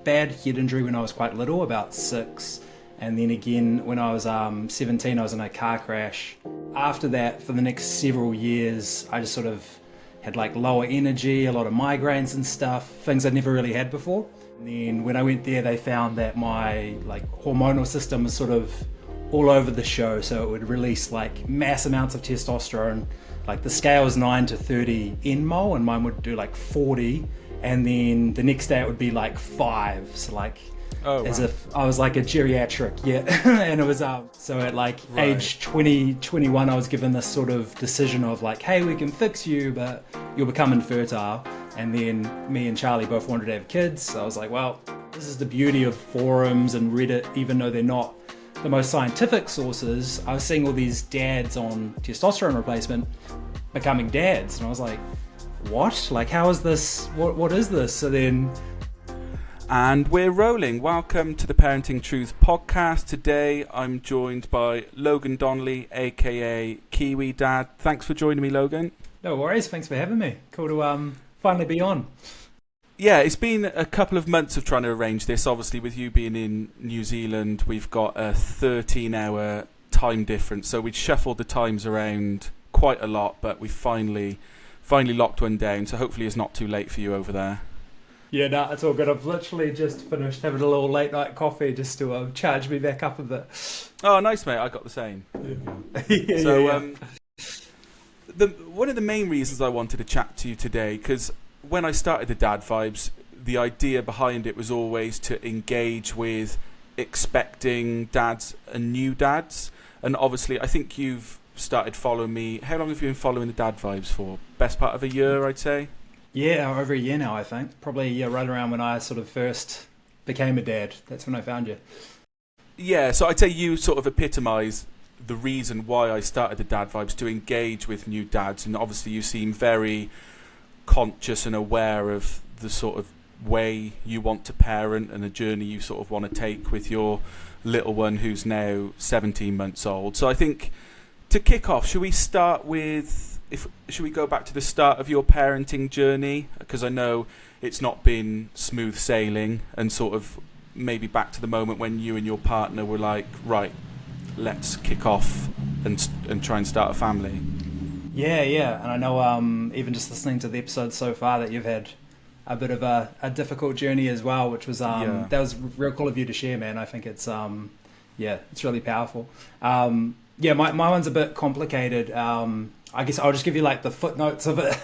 bad head injury when I was quite little, about 6. And then again, when I was 17, I was in a car crash. After that, for the next several years, I just sort of had like lower energy, a lot of migraines and stuff, things I'd never really had before. And then when I went there, they found that my like hormonal system was sort of all over the show. So it would release like mass amounts of testosterone. Like the scale was 9 to 30 nmol, and mine would do like 40. And then the next day it would be like 5. So like, as if I was like a geriatric, and it was so at like age 20, 21, I was given this sort of decision of like, hey, we can fix you, but you'll become infertile. And then me and Charlie both wanted to have kids, so I was like, well, this is the beauty of forums and Reddit. Even though they're not the most scientific sources, I was seeing all these dads on testosterone replacement becoming dads, and I was like, what? Like, how is this? What is this? So then. And we're rolling. Welcome to the Parenting Truth podcast. Today I'm joined by Logan Donnelly, aka KiwiDad. Thanks for joining me, Logan. No worries. Thanks for having me. Cool to finally be on. Yeah, it's been a couple of months of trying to arrange this. Obviously, with you being in New Zealand, we've got a 13-hour time difference, so we'd shuffled the times around quite a lot, but we finally locked one down. So hopefully, it's not too late for you over there. Yeah, no, it's all good. I've literally just finished having a little late night coffee just to charge me back up a bit. Oh, nice, mate. I got the same. Yeah. One of the main reasons I wanted to chat to you today, because when I started the Dad Vibes, the idea behind it was always to engage with expecting dads and new dads. And obviously, I think you've started following me. How long have you been following the Dad Vibes for? Best part of a year, I'd say. Yeah, over a year now, I think. Probably right around when I sort of first became a dad. That's when I found you. Yeah, so I'd say you sort of epitomise the reason why I started the Dad Vibes, to engage with new dads. And obviously you seem very conscious and aware of the sort of way you want to parent and the journey you sort of want to take with your little one who's now 17 months old. So I think to kick off, should we start with... should we go back to the start of your parenting journey? Because I know it's not been smooth sailing, and sort of maybe back to the moment when you and your partner were like, right, let's kick off and try and start a family. Yeah. And I know even just listening to the episodes so far that you've had a bit of a difficult journey as well, which was that was real cool of you to share, man. I think it's it's really powerful. My one's a bit complicated. I guess I'll just give you like the footnotes of it.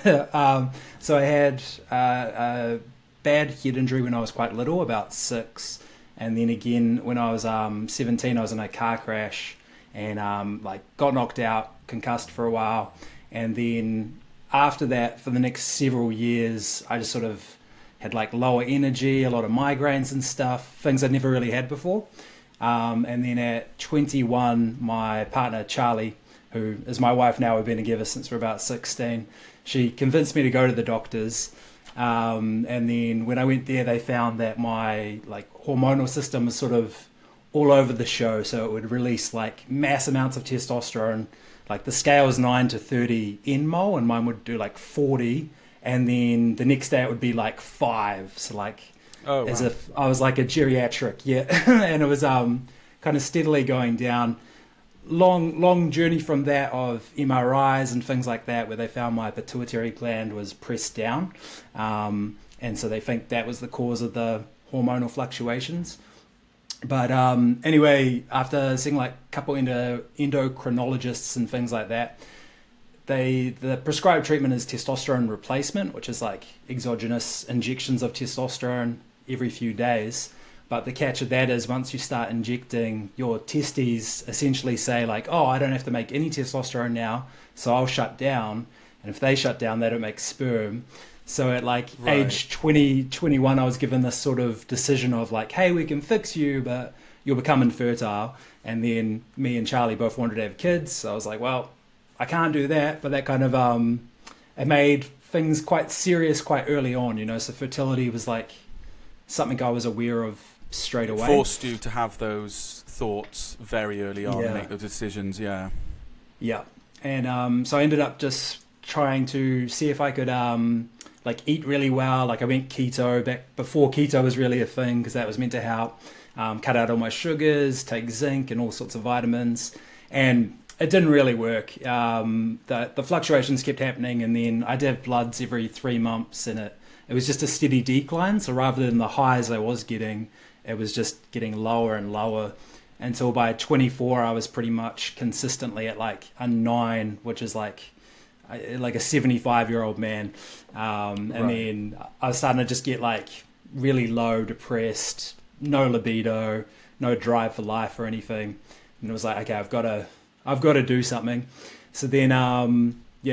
So I had a bad head injury when I was quite little, about 6. And then again, when I was 17, I was in a car crash and got knocked out, concussed for a while. And then after that, for the next several years, I just sort of had like lower energy, a lot of migraines and stuff, things I'd never really had before. And then at 21, my partner, Charlie, who is my wife now, we've been together since we're about 16. She convinced me to go to the doctors. And then when I went there, they found that my like hormonal system was sort of all over the show. So it would release like mass amounts of testosterone. Like the scale was 9 to 30 nmol, and mine would do like 40. And then the next day it would be like 5. So like, as if I was like a geriatric, and it was kind of steadily going down. Long journey from that of MRIs and things like that, where they found my pituitary gland was pressed down, and so they think that was the cause of the hormonal fluctuations. But anyway, after seeing like a couple endocrinologists and things like that, the prescribed treatment is testosterone replacement, which is like exogenous injections of testosterone every few days. But the catch of that is once you start injecting, your testes essentially say like, oh, I don't have to make any testosterone now, so I'll shut down. And if they shut down, they don't make sperm. So at like age 20, 21, I was given this sort of decision of like, hey, we can fix you, but you'll become infertile. And then me and Charlie both wanted to have kids. So I was like, well, I can't do that. But that kind of, it made things quite serious quite early on, you know. So fertility was like something I was aware of straight away. Forced you to have those thoughts very early on and make those decisions. Yeah. And so I ended up just trying to see if I could like eat really well. Like I went keto back before keto was really a thing because that was meant to help. Cut out all my sugars, take zinc and all sorts of vitamins, and it didn't really work. The fluctuations kept happening, and then I'd have bloods every 3 months, and it was just a steady decline. So rather than the highs I was getting, it was just getting lower and lower until by 24 I was pretty much consistently at like a 9, which is like a 75-year-old man. And then I was starting to just get like really low, depressed, no libido, no drive for life or anything. And it was like, okay, I've got to do something. So then,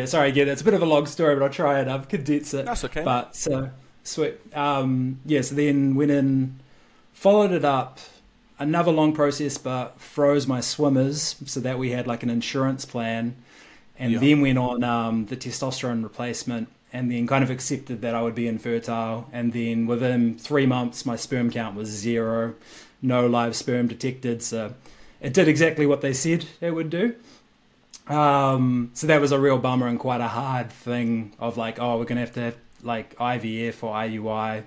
sorry, again, it's a bit of a long story, but I'll try and condense it. That's okay. But so sweet. So then went in, followed it up, another long process, but froze my swimmers so that we had like an insurance plan, and then went on the testosterone replacement, and then kind of accepted that I would be infertile. And then within 3 months, my sperm count was 0, no live sperm detected. So it did exactly what they said it would do. So that was a real bummer and quite a hard thing of like, oh, we're going to have like IVF or IUI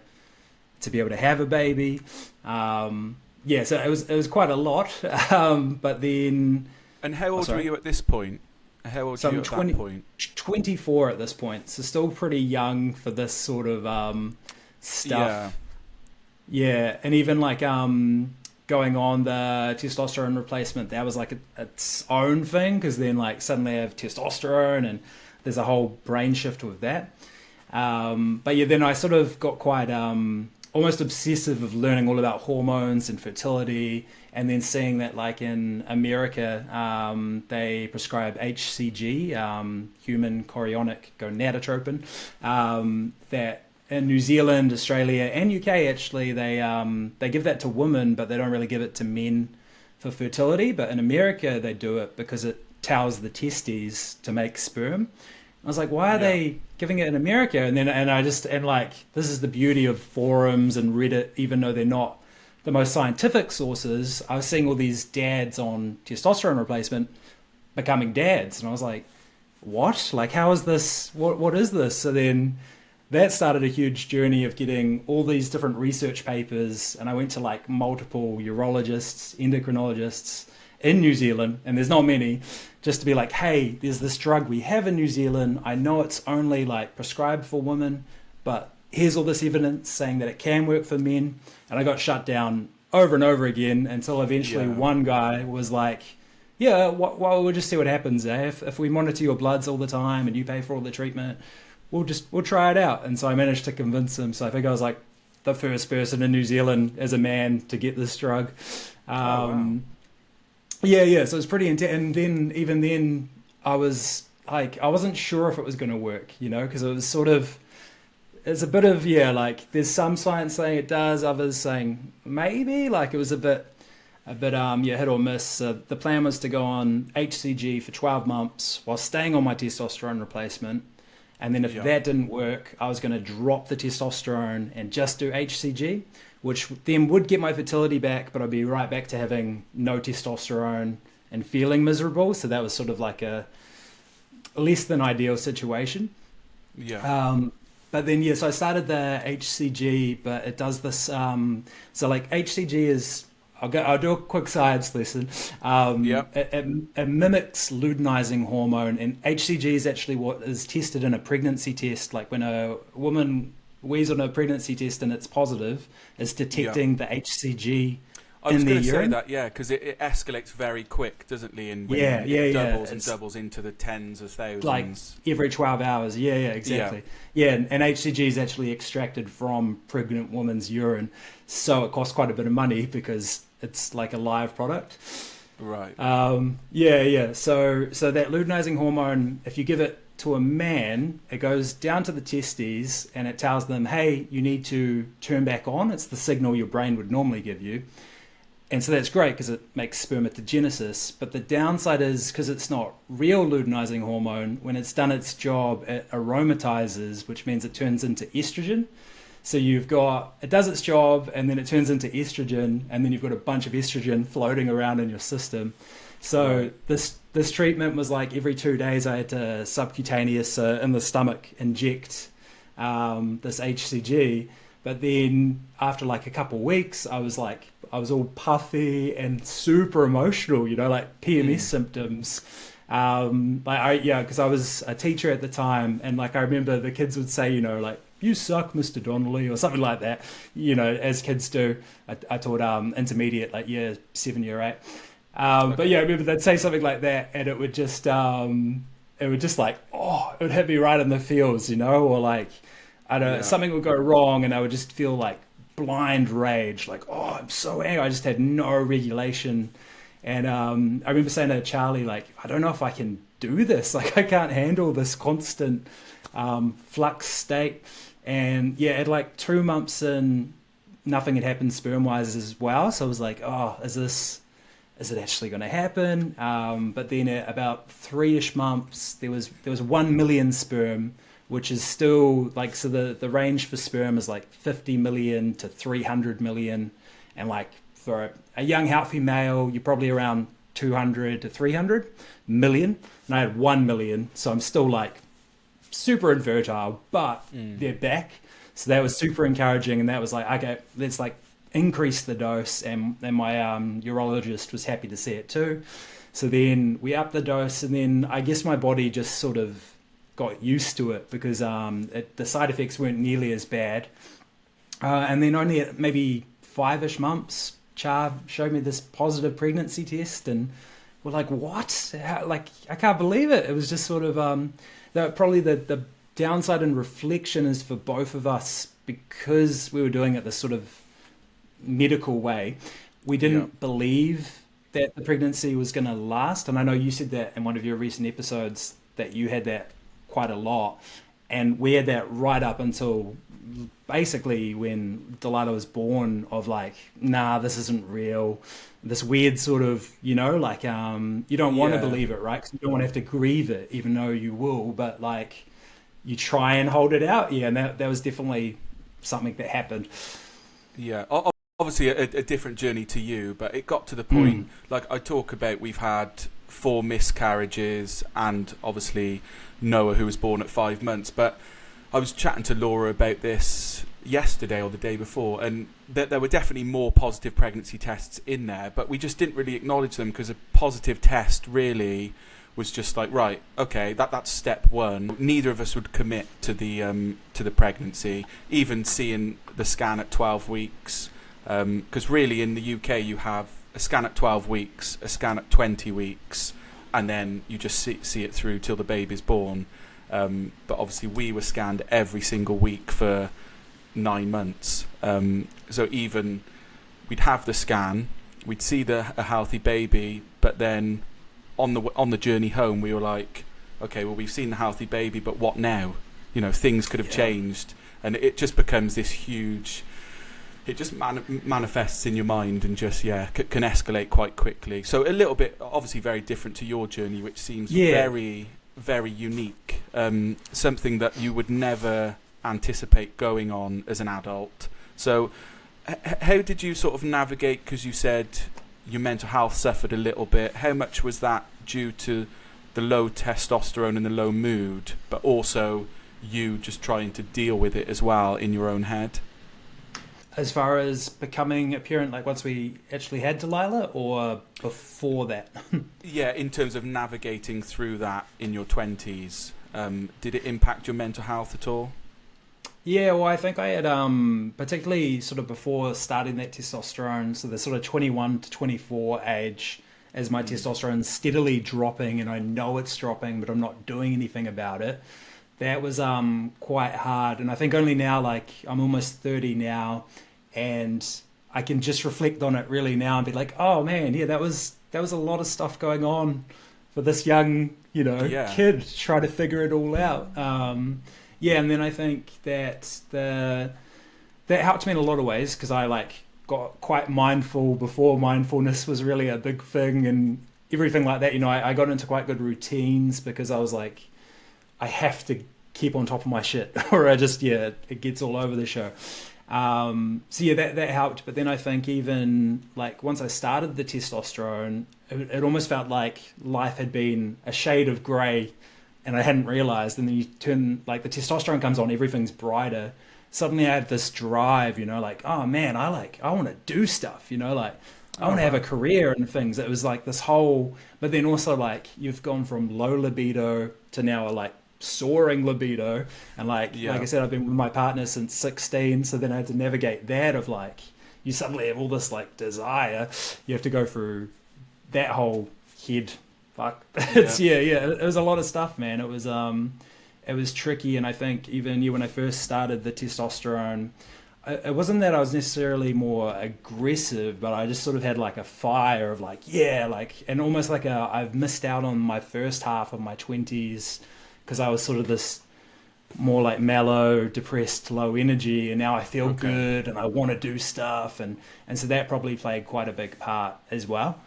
to be able to have a baby. So it was quite a lot. But then... And how old were you at this point? How old were you at that point? 24 at this point, so still pretty young for this sort of stuff. Yeah, and even like going on the testosterone replacement, that was like its own thing, because then like suddenly I have testosterone and there's a whole brain shift with that. But yeah, then I sort of got quite almost obsessive of learning all about hormones and fertility, and then seeing that like in America they prescribe HCG, human chorionic gonadotropin, that in New Zealand, Australia and UK actually they give that to women, but they don't really give it to men for fertility. But in America they do it because it tells the testes to make sperm. I was like, why are they giving it in America? And this is the beauty of forums and Reddit, even though they're not the most scientific sources. I was seeing all these dads on testosterone replacement becoming dads. And I was like, what? Like, how is this? What is this? So then that started a huge journey of getting all these different research papers. And I went to like multiple urologists, endocrinologists in New Zealand, and there's not many, just to be like, hey, there's this drug we have in New Zealand. I know it's only like prescribed for women, but here's all this evidence saying that it can work for men. And I got shut down over and over again until eventually one guy was like, yeah, well, we'll just see what happens. If we monitor your bloods all the time and you pay for all the treatment, we'll try it out. And so I managed to convince him. So I think I was like the first person in New Zealand as a man to get this drug. Wow. Yeah, so it's pretty intense. And then, even then, I was like, I wasn't sure if it was going to work, because it was sort of, it's a bit of, like, there's some science saying it does, others saying maybe, like, it was a bit, hit or miss. The plan was to go on HCG for 12 months while staying on my testosterone replacement. And then if that didn't work, I was going to drop the testosterone and just do HCG, which then would get my fertility back, but I'd be right back to having no testosterone and feeling miserable. So that was sort of like a less than ideal situation. But then, so I started the HCG, but it does this. So like HCG is, I'll do a quick science lesson. It mimics luteinizing hormone, and HCG is actually what is tested in a pregnancy test. Like when a woman weighs on a pregnancy test and it's positive, it's detecting the HCG I was in going the to urine. say that, because it escalates very quick, doesn't it? And it doubles and doubles into the tens of thousands. Like every 12 hours. Exactly. And HCG is actually extracted from pregnant woman's urine. So it costs quite a bit of money because it's like a live product. Right. So that luteinizing hormone, if you give it to a man, it goes down to the testes and it tells them, hey, you need to turn back on. It's the signal your brain would normally give you. And so that's great because it makes spermatogenesis. But the downside is, because it's not real luteinizing hormone, when it's done its job, it aromatizes, which means it turns into estrogen. So it does its job, and then it turns into estrogen, and then you've got a bunch of estrogen floating around in your system. So this treatment was like every 2 days I had to subcutaneous in the stomach inject this HCG. But then after like a couple of weeks, I was all puffy and super emotional, like PMS symptoms. Because I was a teacher at the time, and like I remember the kids would say, like, "You suck, Mr. Donnelly," or something like that, as kids do. I taught intermediate, like year 7, year 8. But yeah, I remember they'd say something like that, and it would just like, it would hit me right in the feels, or like, I don't know, something would go wrong, and I would just feel like blind rage, like, oh, I'm so angry. I just had no regulation. And I remember saying to Charlie, like, I don't know if I can do this. Like, I can't handle this constant flux state. And yeah, at like 2 months in, nothing had happened sperm-wise as well. So I was like, oh, is it actually going to happen? But then at about 3-ish months, there was 1 million sperm, which is still like, so the range for sperm is like 50 million to 300 million. And like for a young, healthy male, you're probably around 200 to 300 million. And I had 1 million. So I'm still like super infertile, but they're back. So that was super encouraging. And that was like, okay, let's like increase the dose. And my urologist was happy to see it too. So then we upped the dose, and then I guess my body just sort of got used to it because the side effects weren't nearly as bad. And then only at maybe 5-ish months, Char showed me this positive pregnancy test, and we're like, what? Like, I can't believe it. It was just sort of, probably the downside in reflection is for both of us, because we were doing it this sort of medical way. We didn't believe that the pregnancy was going to last. And I know you said that in one of your recent episodes that you had that quite a lot. And we had that right up until basically when Delilah was born, of like, nah, this isn't real. This weird sort of, like, you don't want to believe it, right? 'Cause you don't want to have to grieve it, even though you will. But like, you try and hold it out. Yeah, and that was definitely something that happened. Yeah. Obviously a different journey to you, but it got to the point, like I talk about, we've had 4 miscarriages and obviously Noah, who was born at 5 months. But I was chatting to Laura about this yesterday or the day before, and there were definitely more positive pregnancy tests in there, but we just didn't really acknowledge them, because a positive test really was just like, right, okay, that's step 1. Neither of us would commit to the pregnancy, even seeing the scan at 12 weeks. Because really in the UK you have a scan at 12 weeks, a scan at 20 weeks, and then you just see it through till the baby's born. But obviously we were scanned every single week for 9 months. So even we'd have the scan, we'd see a healthy baby, but then on the journey home we were like, okay, well, we've seen the healthy baby, but what now? Things could have changed, and it just becomes this huge. It just manifests in your mind and just, can escalate quite quickly. So a little bit, obviously very different to your journey, which seems very, very unique. Something that you would never anticipate going on as an adult. So how did you sort of navigate, because you said your mental health suffered a little bit. How much was that due to the low testosterone and the low mood, but also you just trying to deal with it as well in your own head? As far as becoming a parent, like once we actually had Delilah, or before that? Yeah, in terms of navigating through that in your 20s, did it impact your mental health at all? Yeah, well, I think I had, particularly sort of before starting that testosterone, so the sort of 21 to 24 age, as my testosterone's steadily dropping, and I know it's dropping, but I'm not doing anything about it. That was quite hard. And I think only now, like, I'm almost 30 now, and I can just reflect on it really now and be like, oh man, yeah, that was a lot of stuff going on for this young, kid trying to figure it all out. And then I think that that helped me in a lot of ways, because I like got quite mindful before mindfulness was really a big thing and everything like that. I got into quite good routines, because I was like, I have to keep on top of my shit or I just, it gets all over the show. That helped. But then I think even like once I started the testosterone, it almost felt like life had been a shade of grey and I hadn't realized. And then you turn, like, the testosterone comes on, everything's brighter. Suddenly I have this drive, like, oh man, I want to do stuff, like I want to have a career and things. It was like this whole, but then also like you've gone from low libido to now like soaring libido. And like I said, I've been with my partner since 16. So then I had to navigate that of like, you suddenly have all this like desire. You have to go through that whole head fuck. It's it was a lot of stuff, man. It was tricky. And I think even when I first started the testosterone, it wasn't that I was necessarily more aggressive, but I just sort of had like a fire of like, and almost like I've missed out on my first half of my 20s because I was sort of this more like mellow, depressed, low energy, and now I feel good and I want to do stuff, and so that probably played quite a big part as well.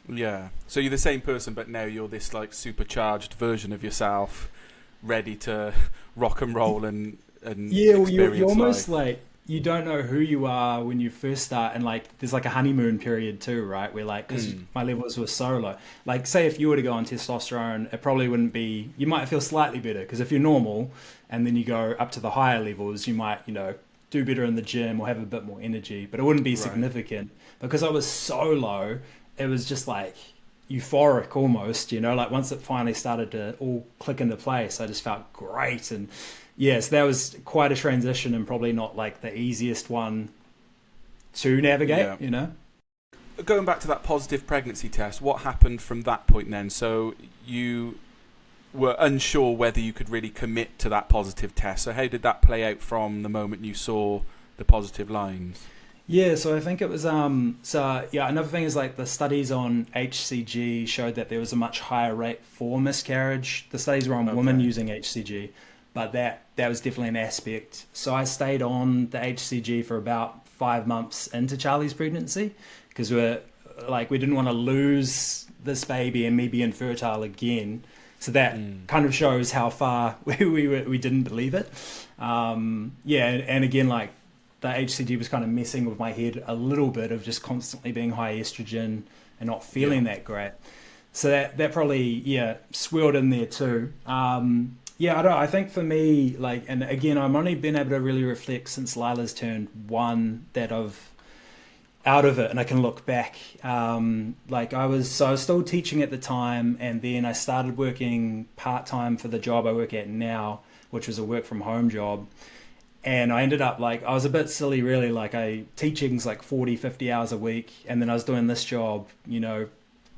Yeah. So you're the same person, but now you're this like supercharged version of yourself, ready to rock and roll and experience you're almost life. like, you don't know who you are when you first start, and like there's like a honeymoon period too, right? Where like, because my levels were so low, like say if you were to go on testosterone, it probably wouldn't be, you might feel slightly better because if you're normal and then you go up to the higher levels, you might do better in the gym or have a bit more energy, but it wouldn't be significant. Because I was so low, it was just like euphoric almost, like once it finally started to all click into place, I just felt great. And yes, that was quite a transition and probably not like the easiest one to navigate, Going back to that positive pregnancy test, what happened from that point then? So you were unsure whether you could really commit to that positive test. So how did that play out from the moment you saw the positive lines? Yeah, so I think it was another thing is like the studies on HCG showed that there was a much higher rate for miscarriage. The studies were on women using HCG, but that was definitely an aspect. So I stayed on the HCG for about 5 months into Charlie's pregnancy because we didn't want to lose this baby and me be infertile again. So that kind of shows how far we didn't believe it. And again, like the HCG was kind of messing with my head a little bit of just constantly being high estrogen and not feeling that great. So that probably, swirled in there too. I think for me, like, and again, I've only been able to really reflect since Lila's turned 1 that I've out of it and I can look back. I was still teaching at the time, and then I started working part-time for the job I work at now, which was a work from home job. And I ended up I was a bit silly really, teaching's like 40, 50 hours a week. And then I was doing this job,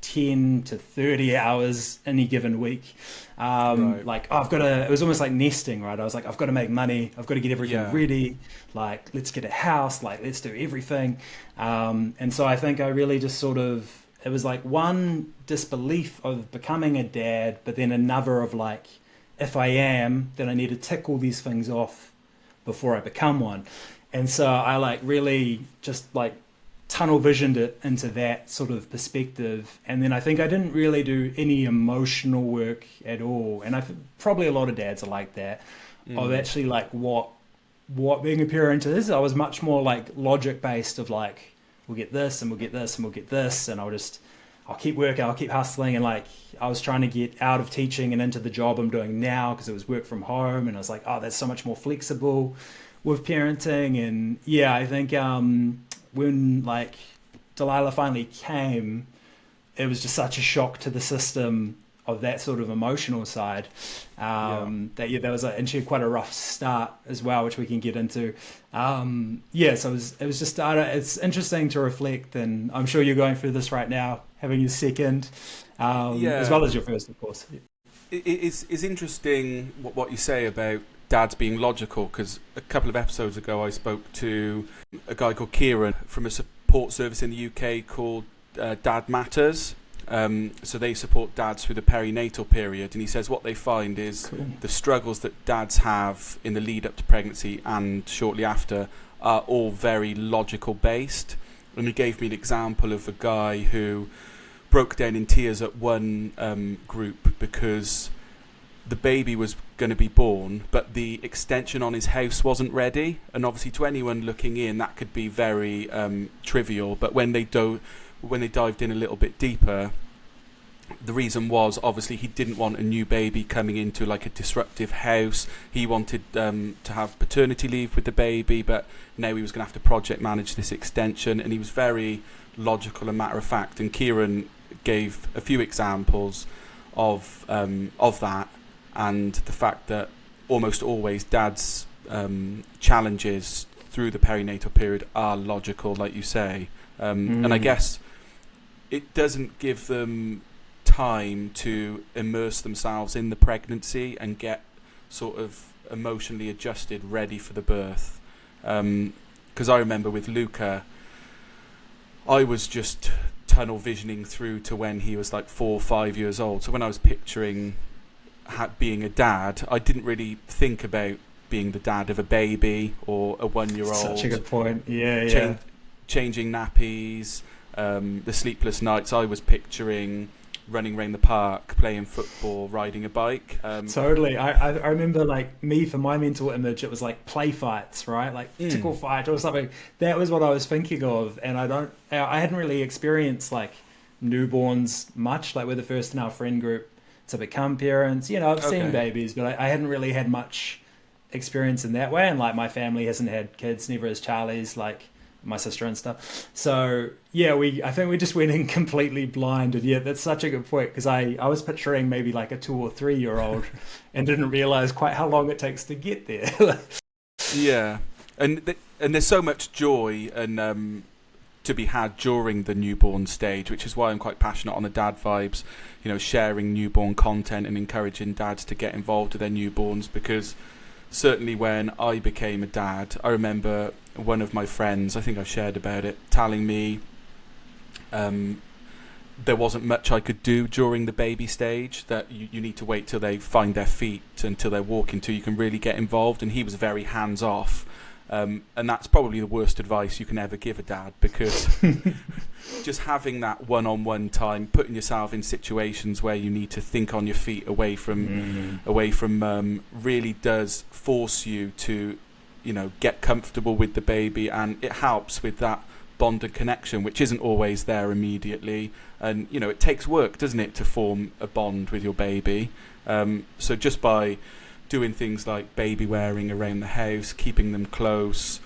10 to 30 hours any given week. It was almost like nesting, right? I was like, I've got to make money. I've got to get everything ready. Like, let's get a house. Like, let's do everything. And so I think I really just sort of, it was like one disbelief of becoming a dad, but then another of like, if I am, then I need to tick all these things off before I become one. And so I really just tunnel visioned it into that sort of perspective. And then I think I didn't really do any emotional work at all. And probably a lot of dads are like that, of actually what being a parent is. I was much more logic based of we'll get this and we'll get this and we'll get this. And I'll keep working, I'll keep hustling. And I was trying to get out of teaching and into the job I'm doing now because it was work from home. And I was like, oh, that's so much more flexible with parenting. And I think when Delilah finally came, it was just such a shock to the system of that sort of emotional side. That was and she had quite a rough start as well, which we can get into. So it was just it's interesting to reflect, and I'm sure you're going through this right now, having your second, as well as your first, of course. It's interesting what you say about dads being logical, because a couple of episodes ago I spoke to a guy called Kieran from a support service in the UK called Dad Matters. So they support dads through the perinatal period, and he says what they find is the struggles that dads have in the lead up to pregnancy and shortly after are all very logical based. And he gave me an example of a guy who broke down in tears at one group because the baby was going to be born, but the extension on his house wasn't ready. And obviously to anyone looking in, that could be very trivial, but when they dived in a little bit deeper, the reason was obviously he didn't want a new baby coming into like a disruptive house. He wanted to have paternity leave with the baby, but now he was going to have to project manage this extension, and he was very logical and matter of fact. And Kieran gave a few examples of that, and the fact that almost always dad's challenges through the perinatal period are logical, like you say, and I guess it doesn't give them time to immerse themselves in the pregnancy and get sort of emotionally adjusted, ready for the birth. Because I remember with Luca, I was just tunnel visioning through to when he was like 4 or 5 years old. So when I was picturing being a dad, I didn't really think about being the dad of a baby or a 1-year-old. Such a good point. Yeah, changing nappies, the sleepless nights. I was picturing running around the park, playing football, riding a bike. Totally. I remember, like, me, for my mental image, it was like play fights, right? Like tickle fight or something. That was what I was thinking of. And I hadn't really experienced like newborns much. Like, we're the first in our friend group to become parents. You know, I've seen babies, but I hadn't really had much experience in that way. And like, my family hasn't had kids, neither has Charlie's, like my sister and stuff. So yeah, I think we just went in completely blind. And yeah, that's such a good point, because I was picturing maybe like a 2 or 3 year old and didn't realize quite how long it takes to get there. Yeah, and there's so much joy and to be had during the newborn stage, which is why I'm quite passionate on the dad vibes, you know, sharing newborn content and encouraging dads to get involved with their newborns. Because certainly when I became a dad, I remember one of my friends, I think I shared about it, telling me there wasn't much I could do during the baby stage, that you need to wait till they find their feet, until they're walking, till you can really get involved. And he was very hands off, and that's probably the worst advice you can ever give a dad, because just having that one-on-one time, putting yourself in situations where you need to think on your feet away from really does force you to, you know, get comfortable with the baby, and it helps with that bond and connection, which isn't always there immediately. And you know, it takes work, doesn't it, to form a bond with your baby. So just by doing things like baby wearing around the house, keeping them close,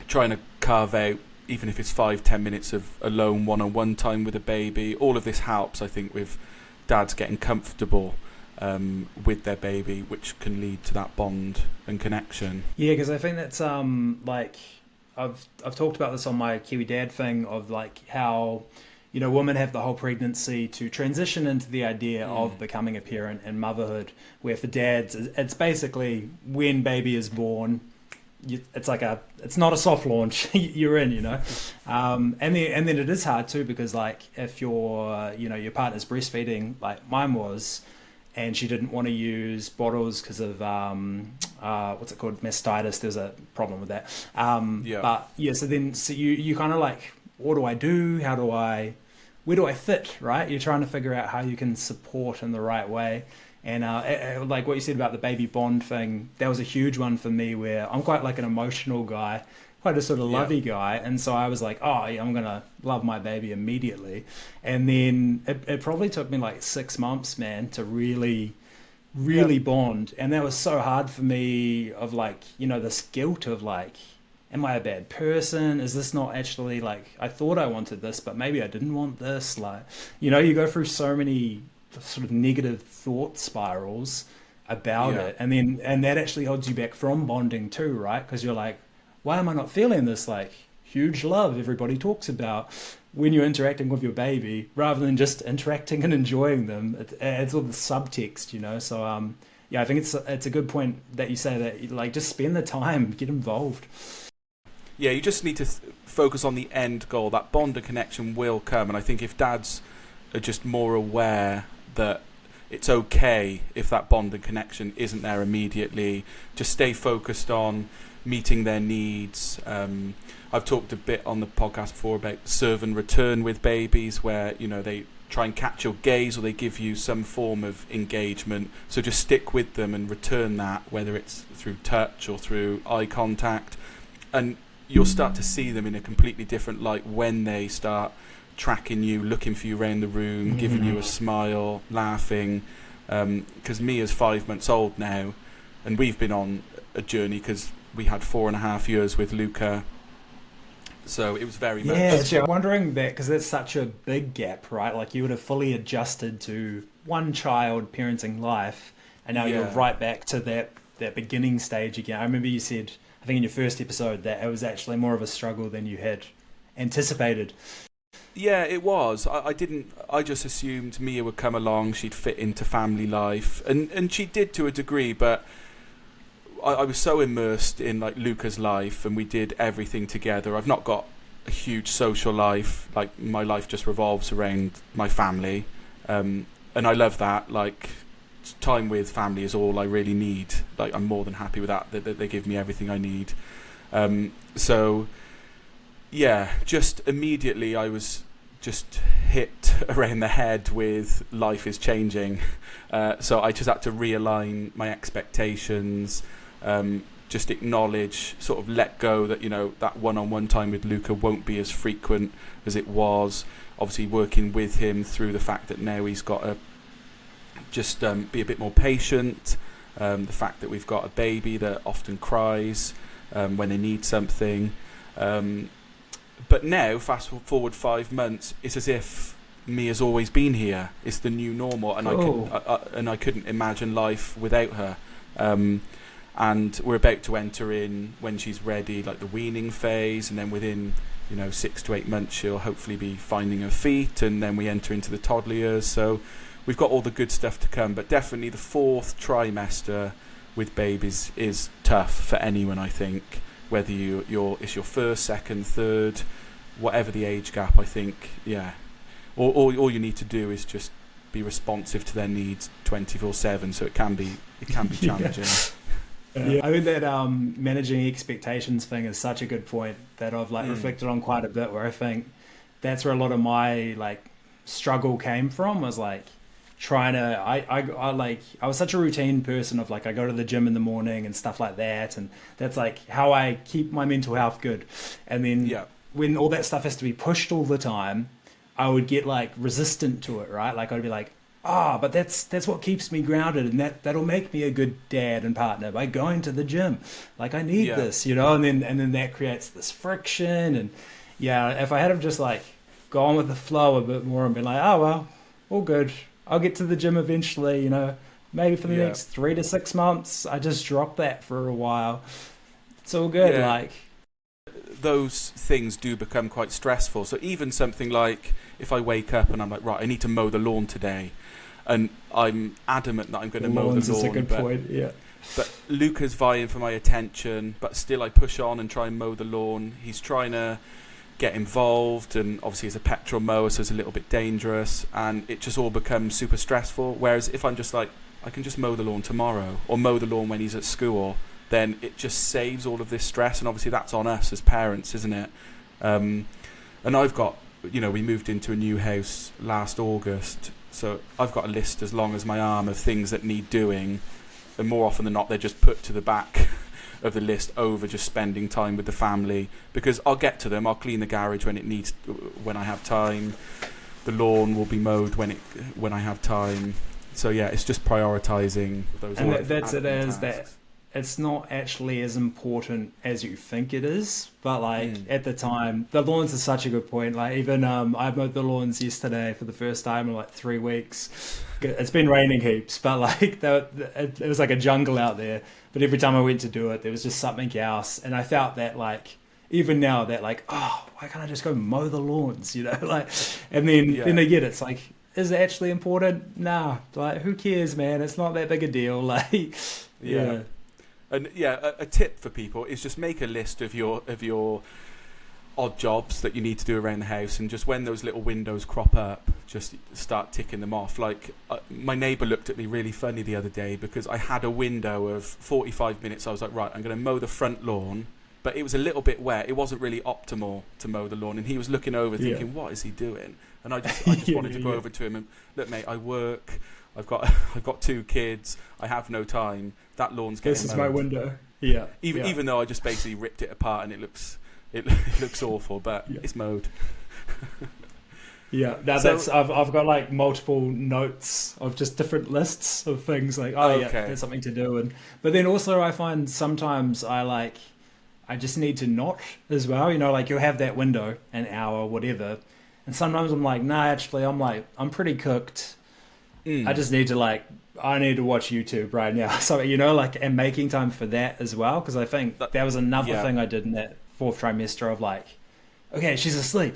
trying to carve out, even if it's 5-10 minutes of alone one-on-one time with a baby, all of this helps, I think, with dads getting comfortable with their baby, which can lead to that bond and connection. Yeah, because I think that's like I've talked about this on my KiwiDad thing, of like how, you know, women have the whole pregnancy to transition into the idea of becoming a parent and motherhood, where for dads it's basically when baby is born, it's not a soft launch, you're in, you know. And then it is hard too, because like if your partner's breastfeeding, like mine was, and she didn't want to use bottles because of what's it called, mastitis. There's a problem with that. But yeah, so you kind of like, what do I do? Where do I fit? Right? You're trying to figure out how you can support in the right way. And like what you said about the baby bond thing, that was a huge one for me, where I'm quite like an emotional guy, quite a sort of lovey guy. And so I was like, oh, yeah, I'm going to love my baby immediately. And then it probably took me like 6 months, man, to really bond. And that was so hard for me, of like, you know, this guilt of like, am I a bad person? Is this not actually like, I thought I wanted this, but maybe I didn't want this. Like, you know, you go through so many sort of negative thought spirals about it. And that actually holds you back from bonding too, right? Because you're like, why am I not feeling this like huge love everybody talks about when you're interacting with your baby, rather than just interacting and enjoying them? It's all the subtext, you know. So I think it's a good point that you say that, like, just spend the time, get involved. Yeah, you just need to focus on the end goal. That bond and connection will come, and I think if dads are just more aware that it's okay if that bond and connection isn't there immediately, just stay focused on meeting their needs. I've talked a bit on the podcast before about serve and return with babies, where, you know, they try and catch your gaze, or they give you some form of engagement. So just stick with them and return that, whether it's through touch or through eye contact, and you'll start to see them in a completely different light when they start tracking you, looking for you around the room, giving you a smile, laughing. Because Mia's 5 months old now, and we've been on a journey because we had 4.5 years with Luca. So it was very much... Yeah, actually, I'm wondering that, because that's such a big gap, right? Like, you would have fully adjusted to one child parenting life, and now you're right back to that beginning stage again. I remember you said, I think in your first episode, that it was actually more of a struggle than you had anticipated. Yeah, it was. I just assumed Mia would come along, she'd fit into family life, and she did to a degree, but I was so immersed in like Luca's life, and we did everything together. I've not got a huge social life. Like, my life just revolves around my family, and I love that. Like, time with family is all I really need. Like, I'm more than happy with that. They give me everything I need. So yeah, just immediately I was just hit around the head with life is changing. So I just had to realign my expectations. Just acknowledge, sort of let go that, you know, that one-on-one time with Luca won't be as frequent as it was. Obviously working with him through the fact that now he's got to just be a bit more patient. The fact that we've got a baby that often cries when they need something. But now, fast forward 5 months, it's as if Mia's always been here. It's the new normal, and I couldn't imagine life without her. And we're about to enter in, when she's ready, like the weaning phase, and then within 6 to 8 months she'll hopefully be finding her feet, and then we enter into the toddler years. So we've got all the good stuff to come, but definitely the 4th trimester with babies is tough for anyone, I think, whether it's your first, second, third, whatever the age gap. I think all you need to do is just be responsive to their needs 24/7, so it can be challenging. Yeah. I think that managing expectations thing is such a good point that I've reflected on quite a bit, where I think that's where a lot of my struggle came from, was trying to I was such a routine person of I go to the gym in the morning and stuff like that, and that's how I keep my mental health good. And then when all that stuff has to be pushed all the time, I would get resistant to it, right? I'd be but that's what keeps me grounded, and that'll make me a good dad and partner, by going to the gym. I need this, and then that creates this friction. And if I had have just gone with the flow a bit more and been oh well, all good, I'll get to the gym eventually, maybe for the next 3 to 6 months, I just drop that for a while, it's all good. Those things do become quite stressful. So even something like, if I wake up and I'm right, I need to mow the lawn today, and I'm adamant that I'm going to mow the lawn. Is a good point. But Luca's vying for my attention, but still I push on and try and mow the lawn. He's trying to get involved, and obviously it's a petrol mower, so it's a little bit dangerous, and it just all becomes super stressful. Whereas if I'm just I can just mow the lawn tomorrow, or mow the lawn when he's at school, then it just saves all of this stress. And obviously that's on us as parents, isn't it? And I've got, we moved into a new house last August, so I've got a list as long as my arm of things that need doing, and more often than not they're just put to the back of the list over just spending time with the family, because I'll get to them. I'll clean the garage when I have time. The lawn will be mowed when I have time. So it's just prioritizing those. And that's it, is that it's not actually as important as you think it is. But at the time, the lawns are such a good point. Even I mowed the lawns yesterday for the first time in 3 weeks. It's been raining heaps, but it was like a jungle out there. But every time I went to do it, there was just something else, and I felt that even now that why can't I just go mow the lawns? And then again, it's is it actually important? Nah, who cares, man? It's not that big a deal. And a tip for people is just make a list of your odd jobs that you need to do around the house, and just when those little windows crop up, just start ticking them off. My neighbour looked at me really funny the other day because I had a window of 45 minutes. I was right, I'm going to mow the front lawn, but it was a little bit wet. It wasn't really optimal to mow the lawn, and he was looking over thinking, what is he doing? And I just wanted to go over to him and, look, mate, I work. I've got 2 kids. I have no time. That lawn's getting mowed. This is my window. Even though I just basically ripped it apart and it looks awful, but it's mowed. Yeah, now So, that's I've got like multiple notes of just different lists of things like, oh yeah, okay. there's something to do, and but then also I find sometimes I just need to not as well, like you'll have that window, an hour, whatever, and sometimes I'm like, nah, actually I'm pretty cooked. I Mm, just need to I need to watch YouTube right now. So, and making time for that as well. Because I think that, that was another yeah. thing I did in that fourth trimester of okay, she's asleep.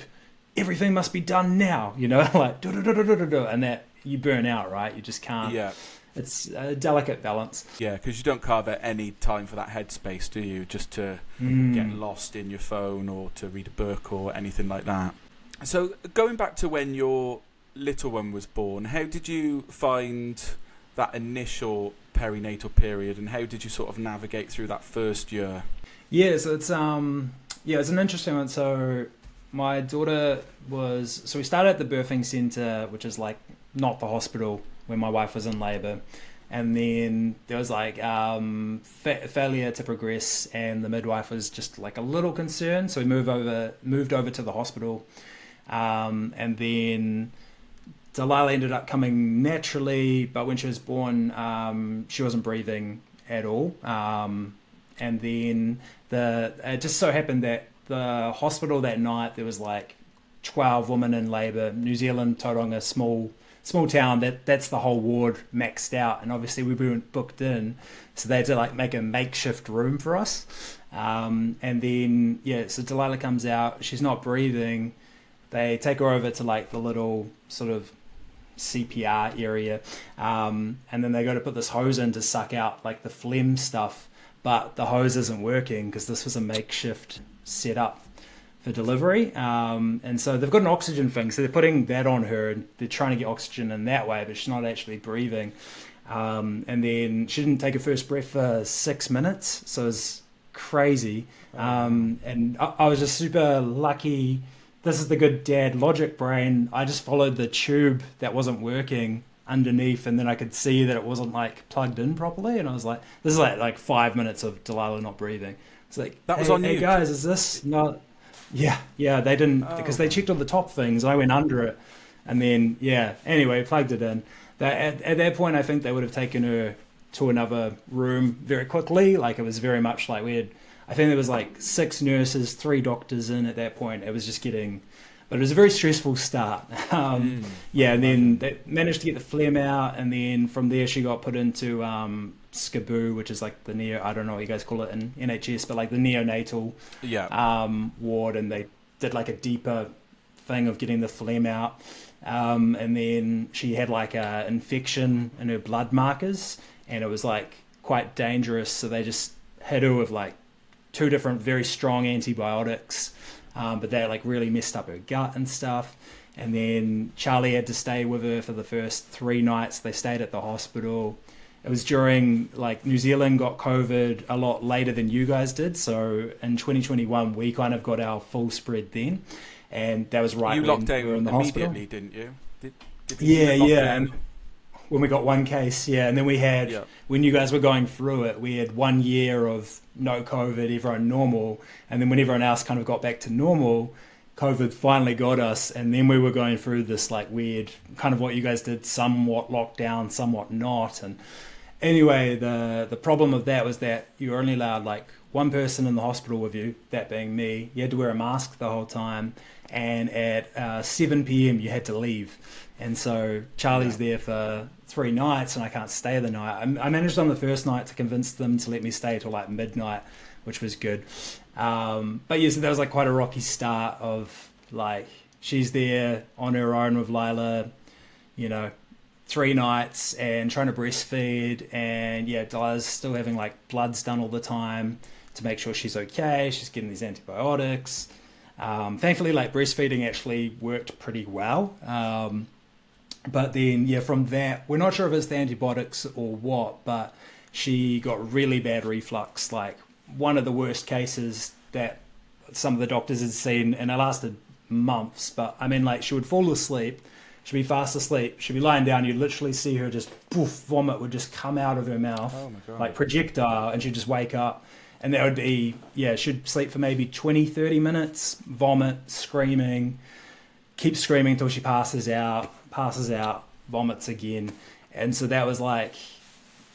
Everything must be done now, like, do, do, do, do, do, do, do, and that you burn out, right? You just can't. Yeah. It's a delicate balance. Yeah, because you don't carve out any time for that headspace, do you? Just to get lost in your phone or to read a book or anything like that. So going back to when your little one was born, how did you find that initial perinatal period, and how did you sort of navigate through that first year? Yeah, so it's an interesting one. So my daughter we started at the birthing center, which is like not the hospital when my wife was in labor, and then there was failure to progress, and the midwife was just like a little concerned, so we moved over to the hospital, and then Delilah ended up coming naturally, but when she was born, she wasn't breathing at all. And then it just so happened that the hospital that night, there was 12 women in labour. New Zealand, Tauranga, small town, that's the whole ward maxed out. And obviously we weren't booked in, so they had to make a makeshift room for us. And then, so Delilah comes out, she's not breathing. They take her over to the little sort of CPR area, and then they go to put this hose in to suck out the phlegm stuff, but the hose isn't working because this was a makeshift setup for delivery, and so they've got an oxygen thing, so they're putting that on her and they're trying to get oxygen in that way, but she's not actually breathing, and then she didn't take her first breath for 6 minutes, so it was crazy. And I was just super lucky. This is the good dad logic brain. I just followed the tube that wasn't working underneath, and then I could see that it wasn't plugged in properly. And I was like, this is like 5 minutes of Delilah not breathing. It's like, That was on hey you. guys, is this not? Yeah, they didn't, because they checked all the top things. I went under it, and then anyway, plugged it in. At that point, I think they would have taken her to another room very quickly. It was very much we had. I think there was 6 nurses, 3 doctors in at that point. It was just but it was a very stressful start. And then they managed to get the phlegm out, and then from there she got put into SCABU, which is the I don't know what you guys call it in NHS, but the neonatal ward, and they did a deeper thing of getting the phlegm out. And then she had a infection in her blood markers, and it was quite dangerous, so they just hit her with 2 different very strong antibiotics, but they really messed up her gut and stuff. And then Charlie had to stay with her for the first 3 nights. They stayed at the hospital. It was during New Zealand got COVID a lot later than you guys did, so in 2021 we kind of got our full spread then, and that was right You when locked down we were in the immediately, hospital. didn't you? Did Yeah, you lock yeah. down? And when we got 1 case, and then we had, when you guys were going through it, we had 1 year of no COVID, everyone normal, and then when everyone else kind of got back to normal, COVID finally got us, and then we were going through this weird, kind of what you guys did, somewhat lockdown, somewhat not. And anyway, the problem of that was that you were only allowed 1 person in the hospital with you, that being me. You had to wear a mask the whole time, and at 7 p.m. you had to leave. And so Charlie's there for 3 nights, and I can't stay the night. I managed on the first night to convince them to let me stay till midnight, which was good. But so that was quite a rocky start of she's there on her own with Lila, 3 nights and trying to breastfeed, and Delilah's still having bloods done all the time to make sure she's okay. She's getting these antibiotics. Thankfully, breastfeeding actually worked pretty well. But then, from that, we're not sure if it's the antibiotics or what, but she got really bad reflux, one of the worst cases that some of the doctors had seen, and it lasted months. But I mean, she would fall asleep, she'd be fast asleep, she'd be lying down, you'd literally see her just poof, vomit would just come out of her mouth, projectile, and she'd just wake up. And that would be, she'd sleep for maybe 20, 30 minutes, vomit, screaming, keeps screaming until she passes out, vomits again. And so that was like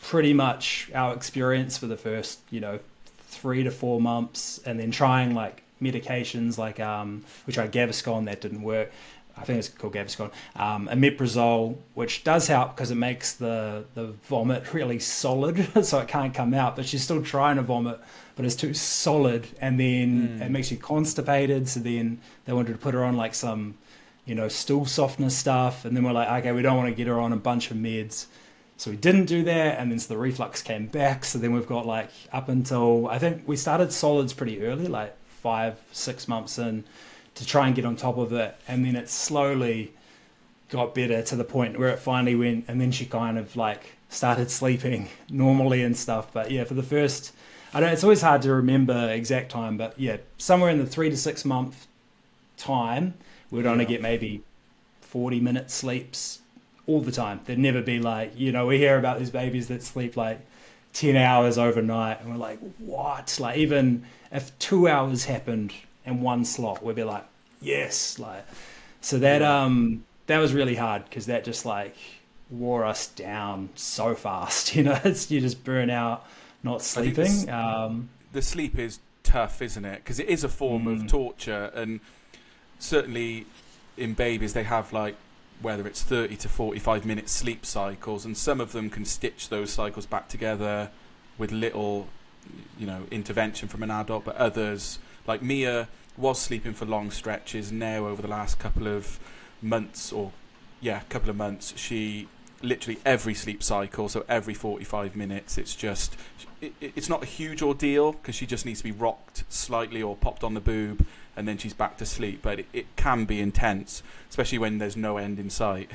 pretty much our experience for the first, 3 to 4 months, and then trying like medications like we tried Gaviscon, that didn't work. I think it's called Gaviscon. Omeprazole, which does help because it makes the vomit really solid, so it can't come out. But she's still trying to vomit, but it's too solid, and then it makes you constipated. So then they wanted to put her on like some, stool softness stuff, and then we're like, okay, we don't want to get her on a bunch of meds. So we didn't do that, and then so the reflux came back. So then we've got like up until, I think we started solids pretty early, like 5-6 months in, to try and get on top of it. And then it slowly got better to the point where it finally went, and then she kind of like started sleeping normally and stuff. But yeah, for the first, it's always hard to remember exact time, but yeah, somewhere in the 3 to 6 month time, we'd only get maybe 40-minute sleeps all the time. There'd never be like, we hear about these babies that sleep like 10 hours overnight, and we're like, what? Like, even if 2 hours happened in one slot, we'd be like, yes. Like, so that that was really hard, because that just like wore us down so fast. It's, you just burn out not sleeping. The sleep is tough, isn't it? Because it is a form of torture, and certainly in babies they have like, whether it's 30 to 45 minute sleep cycles, and some of them can stitch those cycles back together with little, intervention from an adult, but others, like Mia, was sleeping for long stretches. Now over the last couple of months, she literally every sleep cycle, so every 45 minutes, it's not a huge ordeal, because she just needs to be rocked slightly or popped on the boob, and then she's back to sleep. But it can be intense, especially when there's no end in sight.